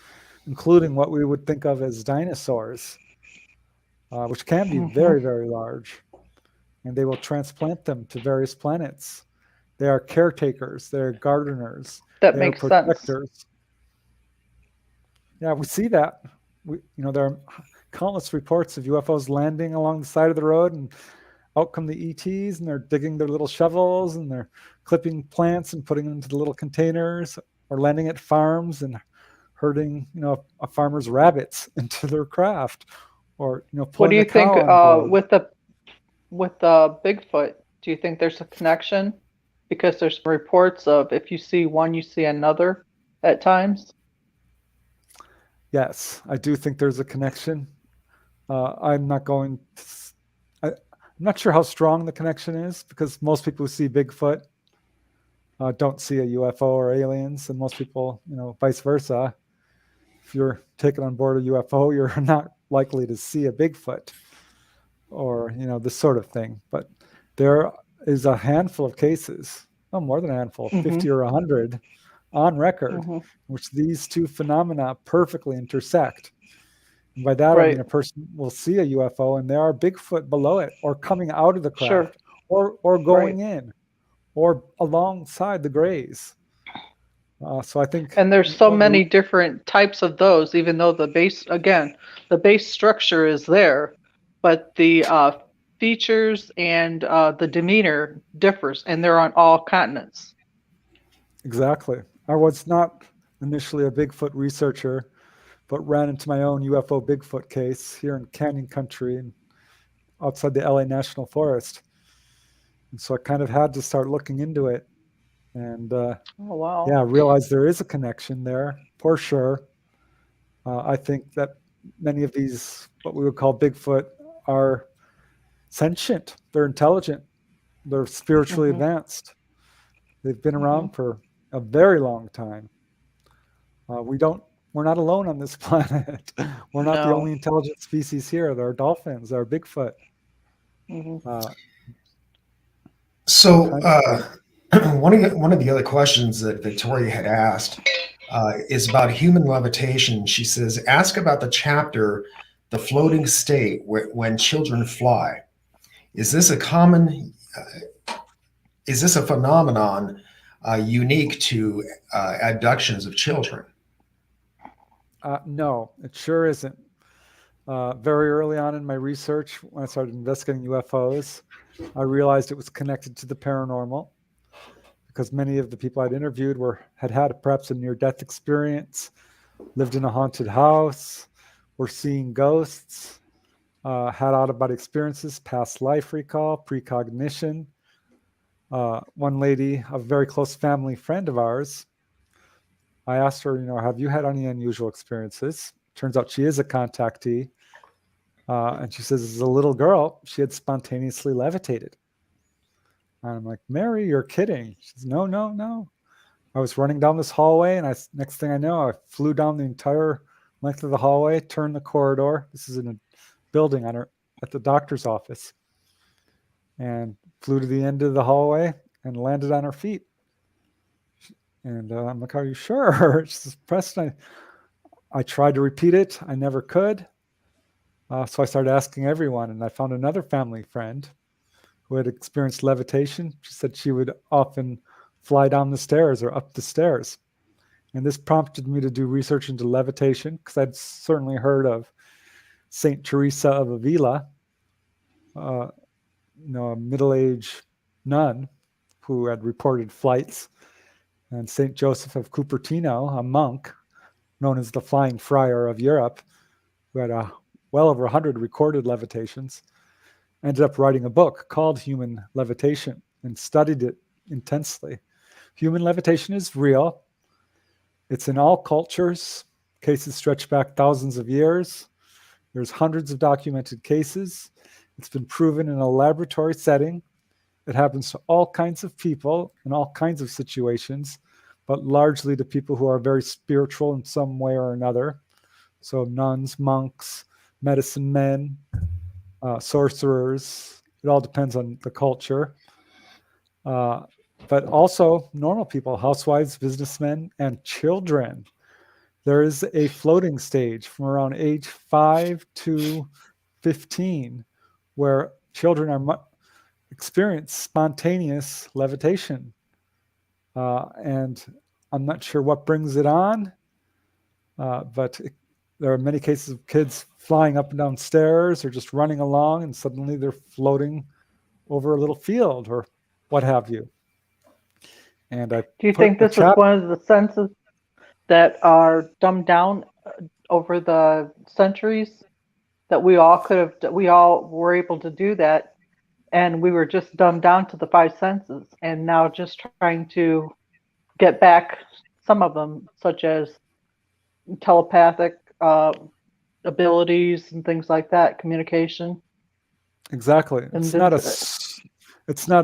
including what we would think of as dinosaurs, which can be very, very large. And they will transplant them to various planets. They are caretakers. They're gardeners. That makes sense. Yeah, we see that. There are countless reports of UFOs landing along the side of the road, and out come the ETs, and they're digging their little shovels, and they're clipping plants and putting them into the little containers, or landing at farms and herding, a farmer's rabbits into their craft, or what do you think with the Bigfoot? Do you think there's a connection? Because there's reports of if you see one, you see another at times. Yes, I do think there's a connection. I'm not sure how strong the connection is, because most people who see Bigfoot don't see a UFO or aliens, and most people, vice versa. If you're taken on board a UFO, you're not likely to see a Bigfoot or, this sort of thing. But there is a handful of cases, more than a handful, 50 or 100 on record, in which these two phenomena perfectly intersect. And by that, I mean a person will see a UFO and there are Bigfoot below it, or coming out of the craft, or going in, or alongside the grays. So I think, And there's so many different types of those, even though the base structure is there, but the features and the demeanor differs, and they're on all continents. exactly. I was not initially a Bigfoot researcher, but ran into my own UFO Bigfoot case here in Canyon Country and outside the LA National Forest. And so I kind of had to start looking into it. And Oh, wow. yeah, realize there is a connection there for sure. I think that many of these, what we would call Bigfoot, are sentient. They're intelligent. They're spiritually advanced. They've been around for a very long time. We're not alone on this planet. We're not the only intelligent species here. There are dolphins, there are Bigfoot. So one of the other questions that Victoria had asked is about human levitation. She says, ask about the chapter, The Floating State, when children fly. Is this a phenomenon unique to abductions of children? No, it sure isn't. Very early on in my research, when I started investigating UFOs, I realized it was connected to the paranormal because many of the people I'd interviewed had perhaps a near-death experience, lived in a haunted house, were seeing ghosts, had out-of-body experiences, past life recall, precognition. One lady, a very close family friend of ours, I asked her, have you had any unusual experiences? Turns out she is a contactee. And she says, as a little girl, she had spontaneously levitated. And I'm like, Mary, you're kidding. She says, no. I was running down this hallway, and next thing I know, I flew down the entire length of the hallway, turned the corridor. This is in a building at the doctor's office. And flew to the end of the hallway and landed on her feet. And I'm like, are you sure? She says, Preston, I tried to repeat it. I never could. So I started asking everyone, and I found another family friend who had experienced levitation. She said she would often fly down the stairs or up the stairs. And this prompted me to do research into levitation, because I'd certainly heard of Saint Teresa of Avila, a middle-aged nun who had reported flights, and Saint Joseph of Cupertino, a monk known as the Flying Friar of Europe, who had well over 100 recorded levitations, ended up writing a book called Human Levitation and studied it intensely. Human levitation is real. It's in all cultures. Cases stretch back thousands of years. There's hundreds of documented cases. It's been proven in a laboratory setting. It happens to all kinds of people in all kinds of situations, but largely to people who are very spiritual in some way or another. So nuns, monks, medicine men, sorcerers. It all depends on the culture. But also normal people, housewives, businessmen, and children. There is a floating stage from around age 5 to 15 where children experience spontaneous levitation. And I'm not sure what brings it on, but there are many cases of kids flying up and down stairs or just running along, and suddenly they're floating over a little field or what have you. And do you think this is one of the senses that are dumbed down over the centuries? That we all were able to do that, and we were just dumbed down to the five senses, and now just trying to get back some of them, such as telepathic abilities and things like that, communication. Exactly. It's not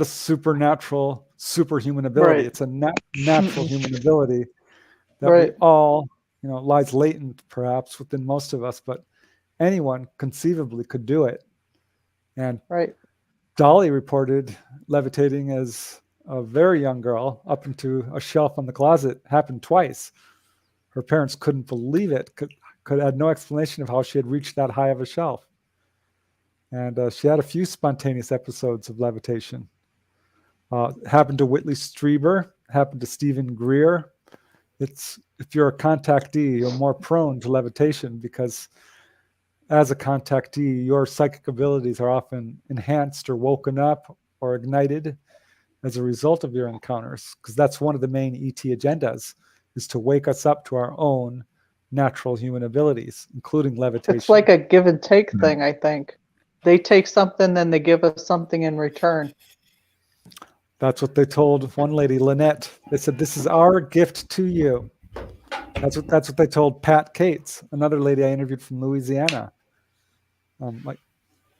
a supernatural, superhuman ability. Right. It's a natural human ability that we all, lies latent perhaps within most of us, but anyone conceivably could do it. And Dolly reported levitating as a very young girl up into a shelf on the closet. Happened twice. Her parents couldn't believe it. Had no explanation of how she had reached that high of a shelf. And she had a few spontaneous episodes of levitation. Happened to Whitley Strieber, happened to Stephen Greer. It's if you're a contactee, you're more prone to levitation because as a contactee, your psychic abilities are often enhanced or woken up or ignited as a result of your encounters, because that's one of the main ET agendas, is to wake us up to our own natural human abilities, including levitation. It's like a give and take thing, I think. They take something, then they give us something in return. That's what they told one lady, Lynette. They said, "This is our gift to you." That's what they told Pat Cates, another lady I interviewed from Louisiana.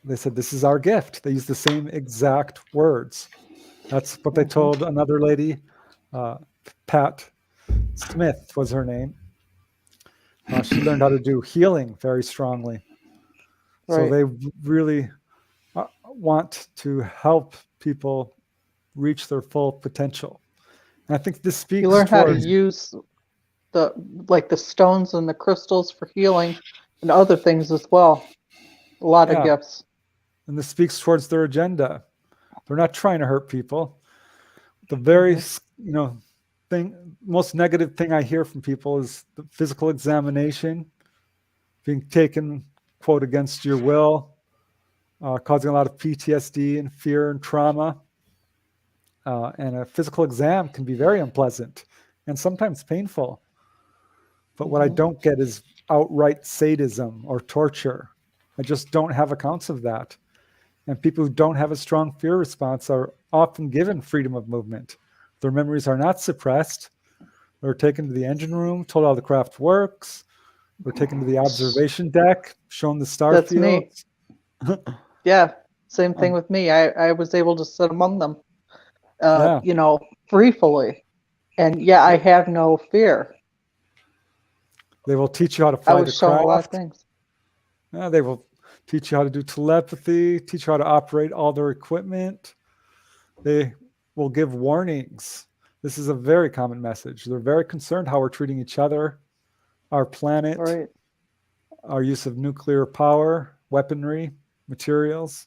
They said, "This is our gift." They used the same exact words. That's what they told another lady, Pat Smith was her name. She learned how to do healing very strongly. So Right. they really want to help people reach their full potential. And I think this speaks You learn how to towards use the stones and the crystals for healing and other things as well. A lot of gifts. And this speaks towards their agenda. They're not trying to hurt people. The very, most negative thing I hear from people is the physical examination, being taken, quote, against your will, causing a lot of PTSD and fear and trauma. And a physical exam can be very unpleasant and sometimes painful. But what I don't get is outright sadism or torture. I just don't have accounts of that. And people who don't have a strong fear response are often given freedom of movement. Their memories are not suppressed. They're taken to the engine room, told how the craft works. They're taken to the observation deck, shown the star That's fields. me. Yeah, same thing with me. I was able to sit among them, freely. And I have no fear. They will teach you how to I fly was the shown a lot of craft. things. They will teach you how to do telepathy, teach you how to operate all their equipment. They will give warnings. This is a very common message. They're very concerned how we're treating each other, our planet, Right. our use of nuclear power, weaponry, materials.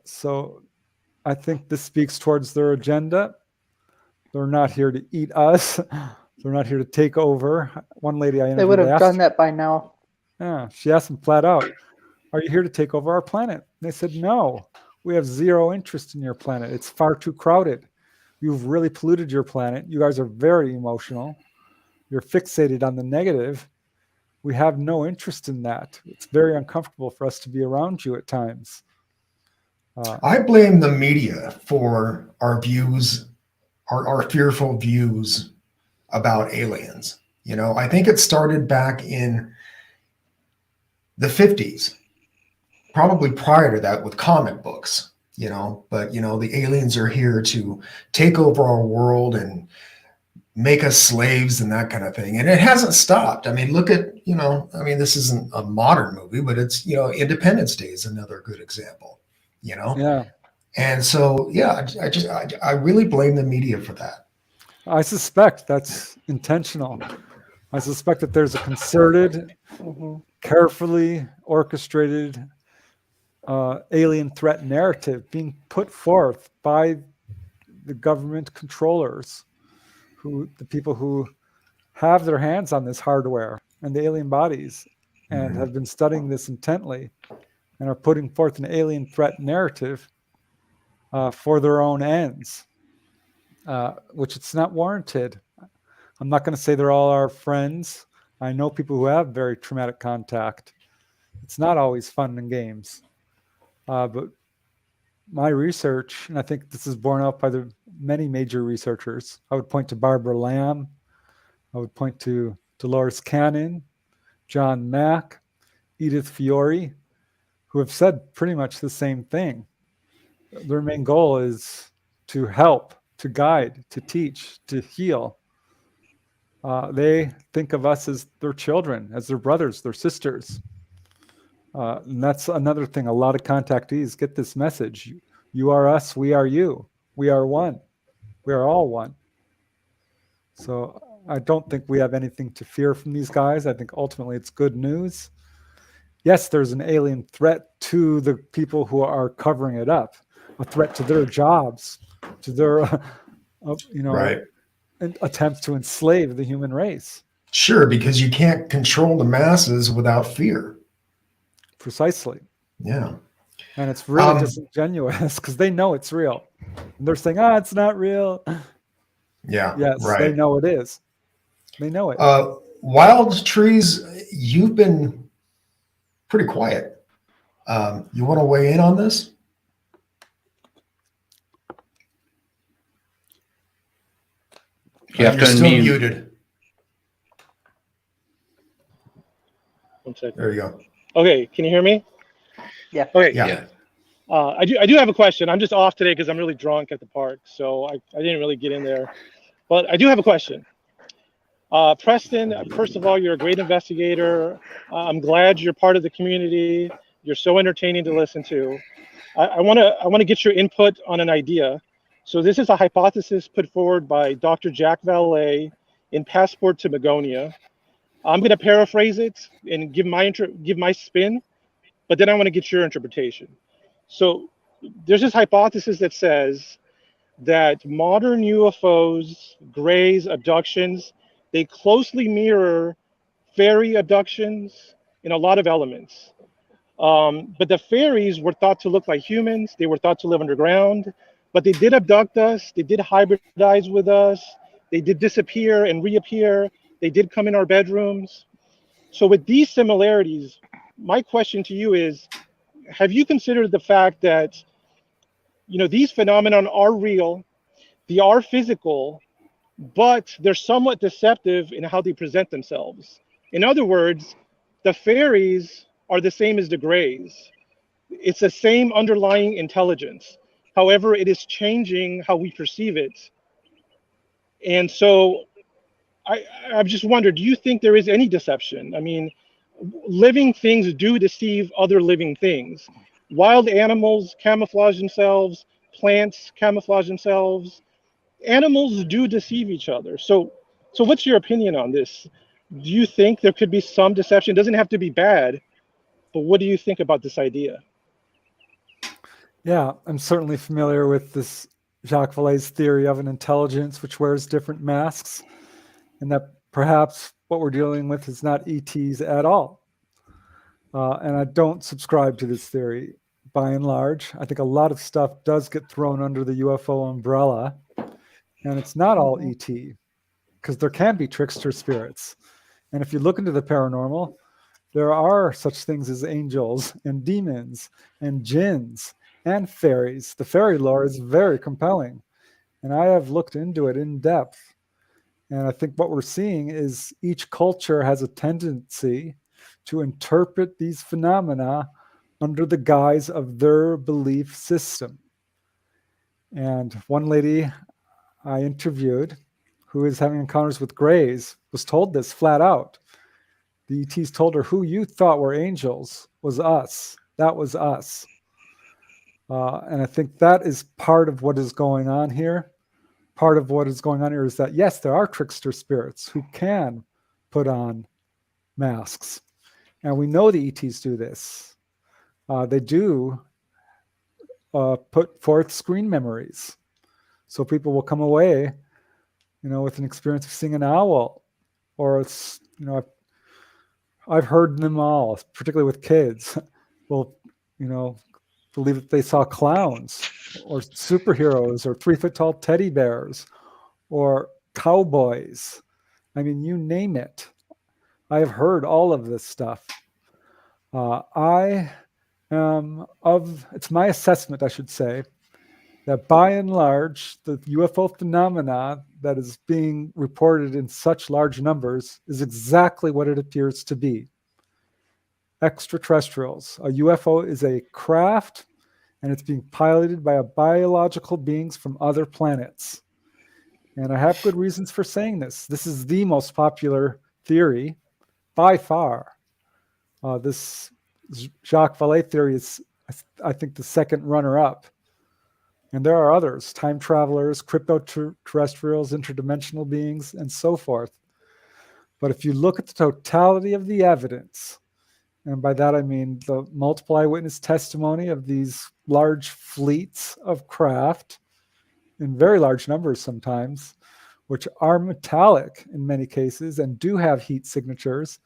So I think this speaks towards their agenda. They're not here to eat us. They're not here to take over. One lady I interviewed, They would have done that by now. Yeah, she asked them flat out, "Are you here to take over our planet?" And they said, "No, we have zero interest in your planet. It's far too crowded. You've really polluted your planet. You guys are very emotional. You're fixated on the negative. We have no interest in that. It's very uncomfortable for us to be around you at times." I blame the media for our views, our fearful views about aliens. I think it started back in the 50s, probably prior to that with comic books, but the aliens are here to take over our world and make us slaves and that kind of thing. And it hasn't stopped. I mean, look at, this isn't a modern movie, but it's, Independence Day is another good example, Yeah. And so, I really blame the media for that. I suspect that's intentional. I suspect that there's a concerted, carefully orchestrated alien threat narrative being put forth by the government controllers, the people who have their hands on this hardware and the alien bodies and have been studying this intently and are putting forth an alien threat narrative for their own ends, which it's not warranted. I'm not going to say they're all our friends. I know people who have very traumatic contact. It's not always fun and games. But my research, and I think this is borne out by the many major researchers, I would point to Barbara Lamb, I would point to Dolores Cannon, John Mack, Edith Fiore, who have said pretty much the same thing. Their main goal is to help, to guide, to teach, to heal. They think of us as their children, as their brothers, their sisters. And that's another thing. A lot of contactees get this message. You are us, we are you. We are one. We are all one. So I don't think we have anything to fear from these guys. I think ultimately it's good news. Yes, there's an alien threat to the people who are covering it up. a threat to their jobs, to their, Right. attempts to enslave the human race. Sure, because you can't control the masses without fear. Precisely. Yeah. And it's really disingenuous because they know it's real. And they're saying, it's not real. Yeah. Yes, Right. they know it is. They know it. Wild Trees, you've been pretty quiet. You want to weigh in on this? You have You're to still unmute. muted. 1 second. There you go. Okay, can you hear me? Yeah. Okay. Yeah. I do have a question. I'm just off today because I'm really drunk at the park, so I didn't really get in there. But I do have a question. Preston, first of all, you're a great investigator. I'm glad you're part of the community. You're so entertaining to listen to. I want to get your input on an idea. So this is a hypothesis put forward by Dr. Jack Valet in Passport to Magonia. I'm going to paraphrase it and give my spin, but then I want to get your interpretation. So there's this hypothesis that says that modern UFOs, grays, abductions, they closely mirror fairy abductions in a lot of elements. But the fairies were thought to look like humans. They were thought to live underground, but they did abduct us. They did hybridize with us. They did disappear and reappear. They did come in our bedrooms. So with these similarities, my question to you is, have you considered the fact that, these phenomena are real, they are physical, but they're somewhat deceptive in how they present themselves? In other words, the fairies are the same as the grays. It's the same underlying intelligence. However, it is changing how we perceive it. And so I've just wondered, do you think there is any deception? I mean, living things do deceive other living things. Wild animals camouflage themselves, plants camouflage themselves. Animals do deceive each other. So what's your opinion on this? Do you think there could be some deception? It doesn't have to be bad, but what do you think about this idea? Yeah, I'm certainly familiar with this Jacques Vallée's theory of an intelligence which wears different masks, and that perhaps what we're dealing with is not ETs at all. And I don't subscribe to this theory by and large. I think a lot of stuff does get thrown under the UFO umbrella, and it's not all ET, because there can be trickster spirits. And if you look into the paranormal, there are such things as angels and demons and jinns and fairies. The fairy lore is very compelling, and I have looked into it in depth. And I think what we're seeing is each culture has a tendency to interpret these phenomena under the guise of their belief system. And one lady I interviewed who is having encounters with grays was told this flat out. The ETs told her, who you thought were angels was us. That was us. And I think that is part of what is going on here. Part of what is going on here is that, yes, there are trickster spirits who can put on masks. And we know the ETs do this. They do put forth screen memories. So people will come away, with an experience of seeing an owl. Or, I've heard them all, particularly with kids, will, believe that they saw clowns or superheroes or 3-foot-tall teddy bears or cowboys. I mean, you name it. I have heard all of this stuff. It's my assessment, I should say, that by and large, the UFO phenomena that is being reported in such large numbers is exactly what it appears to be. Extraterrestrials. A UFO is a craft, and it's being piloted by biological beings from other planets. And I have good reasons for saying this. This is the most popular theory by far. This Jacques Vallée theory is, I think, the second runner-up. And there are others, time travelers, crypto-terrestrials, interdimensional beings, and so forth. But if you look at the totality of the evidence, and by that I mean the multiple eyewitness testimony of these large fleets of craft in very large numbers sometimes, which are metallic in many cases and do have heat signatures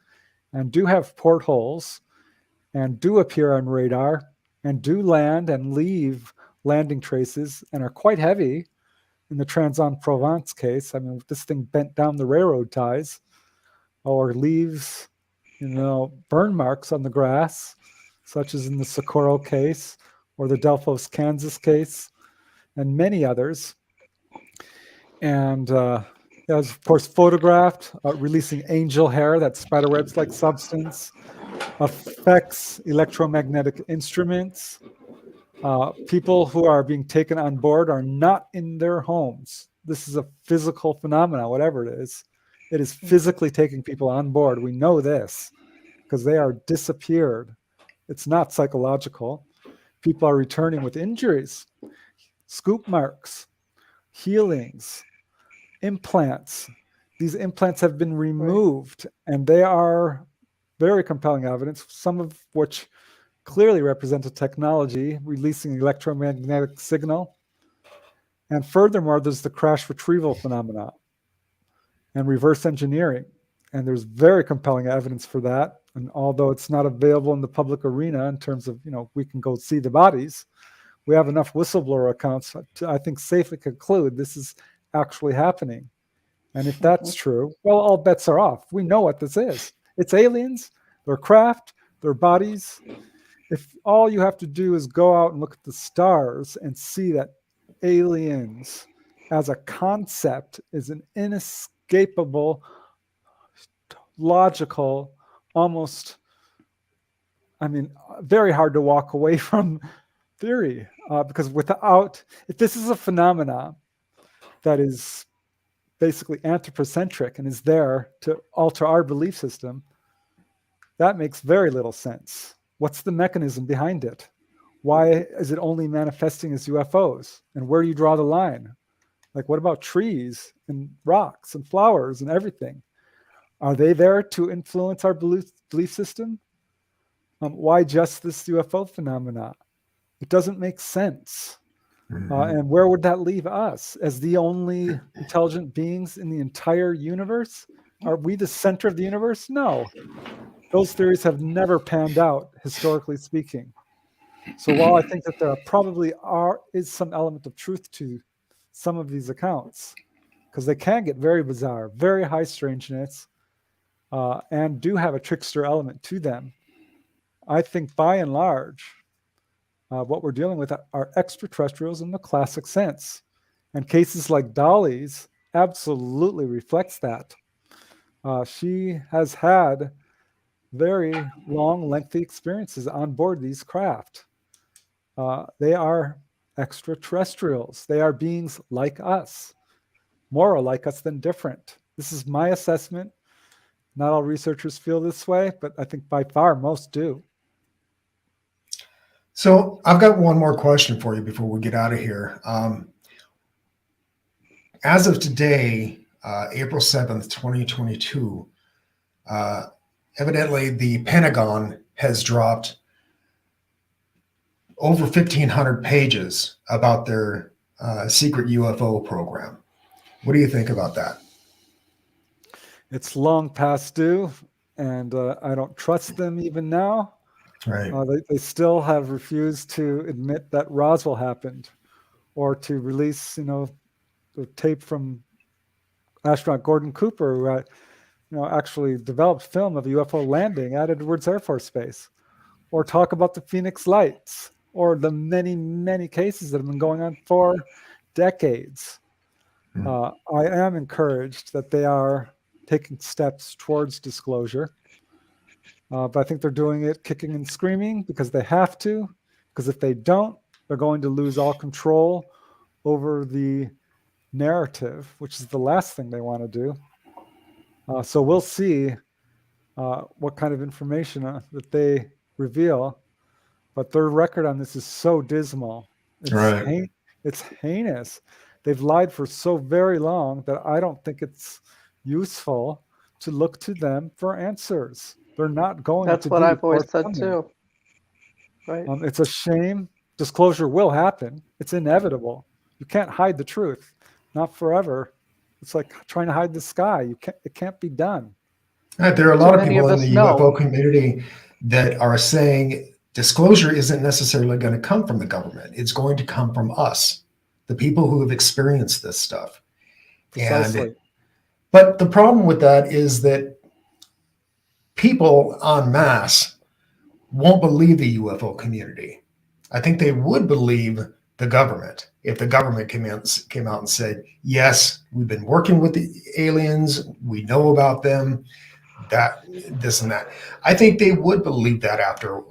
and do have portholes and do appear on radar and do land and leave landing traces and are quite heavy. In the Trans-en-Provence case, I mean, this thing bent down the railroad ties or leaves, burn marks on the grass, such as in the Socorro case or the Delphos, Kansas case, and many others. And it was, of course, photographed, releasing angel hair, that spiderwebs-like substance, affects electromagnetic instruments. People who are being taken on board are not in their homes. This is a physical phenomenon, whatever it is. It is physically taking people on board. We know this because they are disappeared. It's not psychological. People are returning with injuries, scoop marks, healings, implants. These implants have been removed, and they are very compelling evidence, some of which clearly represent a technology releasing electromagnetic signal. And furthermore, there's the crash retrieval phenomena and reverse engineering. And there's very compelling evidence for that. And although it's not available in the public arena in terms of, we can go see the bodies, we have enough whistleblower accounts to, I think, safely conclude this is actually happening. And if that's true, well, all bets are off. We know what this is. It's aliens, their craft, their bodies. If all you have to do is go out and look at the stars and see that aliens as a concept is an inescapable, logical, almost, very hard to walk away from theory. Because if this is a phenomena that is basically anthropocentric and is there to alter our belief system, that makes very little sense. What's the mechanism behind it? Why is it only manifesting as UFOs? And where do you draw the line? Like, what about trees and rocks and flowers and everything? Are they there to influence our belief system? Why just this UFO phenomena? It doesn't make sense. And where would that leave us as the only intelligent beings in the entire universe? Are we the center of the universe? No. Those theories have never panned out, historically speaking. So while I think that there probably is some element of truth to some of these accounts, because they can get very bizarre, very high strangeness, and do have a trickster element to them, I think by and large, what we're dealing with are extraterrestrials in the classic sense. And cases like Dolly's absolutely reflects that. She has had very long, lengthy experiences on board these craft. They are extraterrestrials. They are beings like us, more like us than different. This is my assessment. Not all researchers feel this way, but I think by far most do. So I've got one more question for you before we get out of here. As of today, April 7th, 2022, evidently the Pentagon has dropped over 1,500 pages about their secret UFO program. What do you think about that? It's long past due, and I don't trust them even now. Right. They still have refused to admit that Roswell happened, or to release, the tape from astronaut Gordon Cooper, who actually developed film of a UFO landing at Edwards Air Force Base, or talk about the Phoenix Lights, or the many, many cases that have been going on for decades. I am encouraged that they are taking steps towards disclosure. But I think they're doing it kicking and screaming because they have to, because if they don't, they're going to lose all control over the narrative, which is the last thing they want to do. So we'll see what kind of information that they reveal. But their record on this is so dismal. It's heinous. They've lied for so very long that I don't think it's useful to look to them for answers. They're not going That's to what be I've always said forthcoming. too. Right. It's a shame disclosure will happen. It's inevitable. You can't hide the truth, not forever. It's like trying to hide the sky. It can't be done. There are a lot of many people of in us the know. UFO community that are saying disclosure isn't necessarily going to come from the government. It's going to come from us, the people who have experienced this stuff. Precisely. But the problem with that is that people en masse won't believe the UFO community. I think they would believe the government if the government came out and said, yes, we've been working with the aliens, we know about them, that, this and that. I think they would believe that after,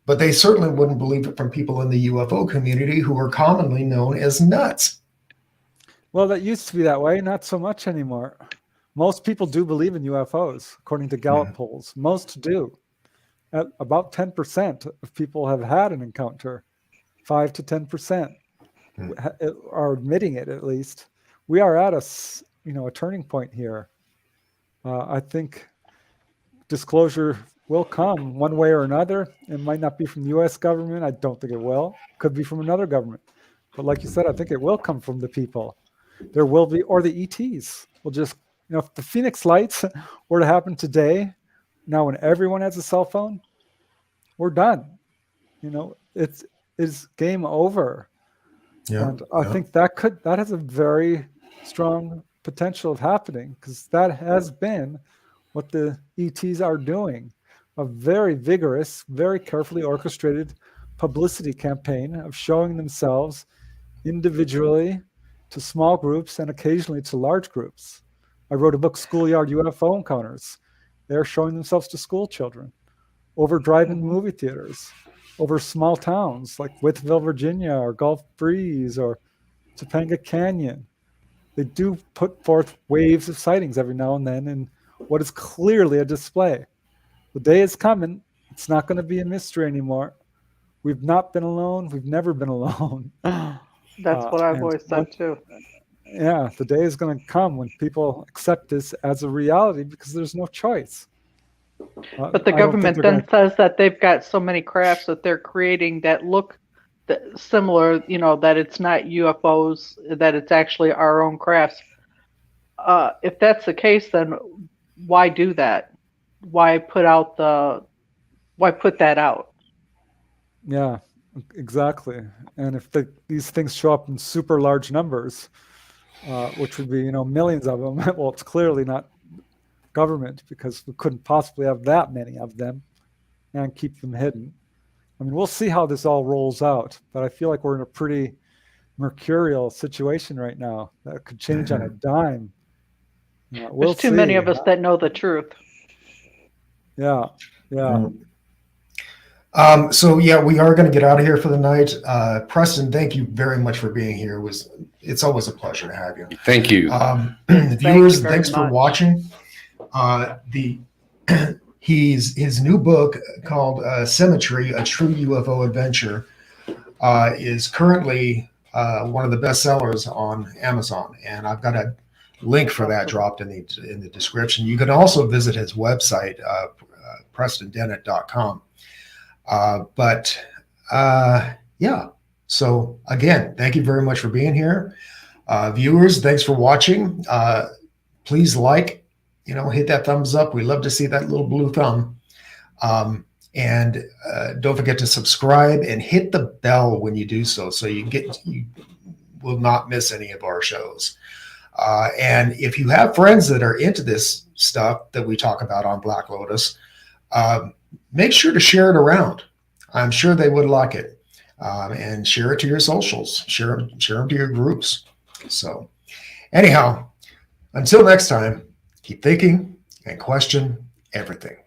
but they certainly wouldn't believe it from people in the UFO community who are commonly known as nuts. Well, that used to be that way, not so much anymore. Most people do believe in UFOs, according to Gallup polls. Most do. About 10% of people have had an encounter. 5 to 10% are admitting it, at least. We are at a turning point here. I think disclosure will come one way or another. It might not be from the U.S. government. I don't think it will. Could be from another government. But like you said, I think it will come from the people. There will be, or the ETs will just, if the Phoenix Lights were to happen today, now when everyone has a cell phone, we're done. It's game over. Yeah, and I think that has a very strong potential of happening, because that has been what the ETs are doing. A very vigorous, very carefully orchestrated publicity campaign of showing themselves individually to small groups and occasionally to large groups. I wrote a book, Schoolyard UFO Encounters. They're showing themselves to school children, over drive-in movie theaters, over small towns like Whiteville, Virginia, or Gulf Breeze, or Topanga Canyon. They do put forth waves of sightings every now and then in what is clearly a display. The day is coming. It's not going to be a mystery anymore. We've not been alone. We've never been alone. That's what I've always said too. Yeah, the day is going to come when people accept this as a reality, because there's no choice. But the government then says that they've got so many crafts that they're creating that look similar, that it's not UFOs, that it's actually our own crafts. If that's the case, then why do that? Why put that out? Yeah, exactly. And if these things show up in super large numbers, which would be, millions of them, well, it's clearly not government, because we couldn't possibly have that many of them and keep them hidden. I mean, we'll see how this all rolls out, but I feel like we're in a pretty mercurial situation right now that could change on a dime. There's too many of us that know the truth. Yeah. So we are going to get out of here for the night. Preston, thank you very much for being here. It's always a pleasure to have you. Thank you. Viewers, thanks for watching. His new book called Symmetry, A True UFO Adventure, is currently one of the best sellers on Amazon, and I've got a link for that dropped in the description. You can also visit his website, PrestonDennett.com. So again, thank you very much for being here. Viewers, thanks for watching. Please hit that thumbs up. We love to see that little blue thumb. And don't forget to subscribe and hit the bell when you do so you will not miss any of our shows. And if you have friends that are into this stuff that we talk about on Black Lotus, make sure to share it around. I'm sure they would like it. And share it to your socials. Share them to your groups. So anyhow, until next time, keep thinking and question everything.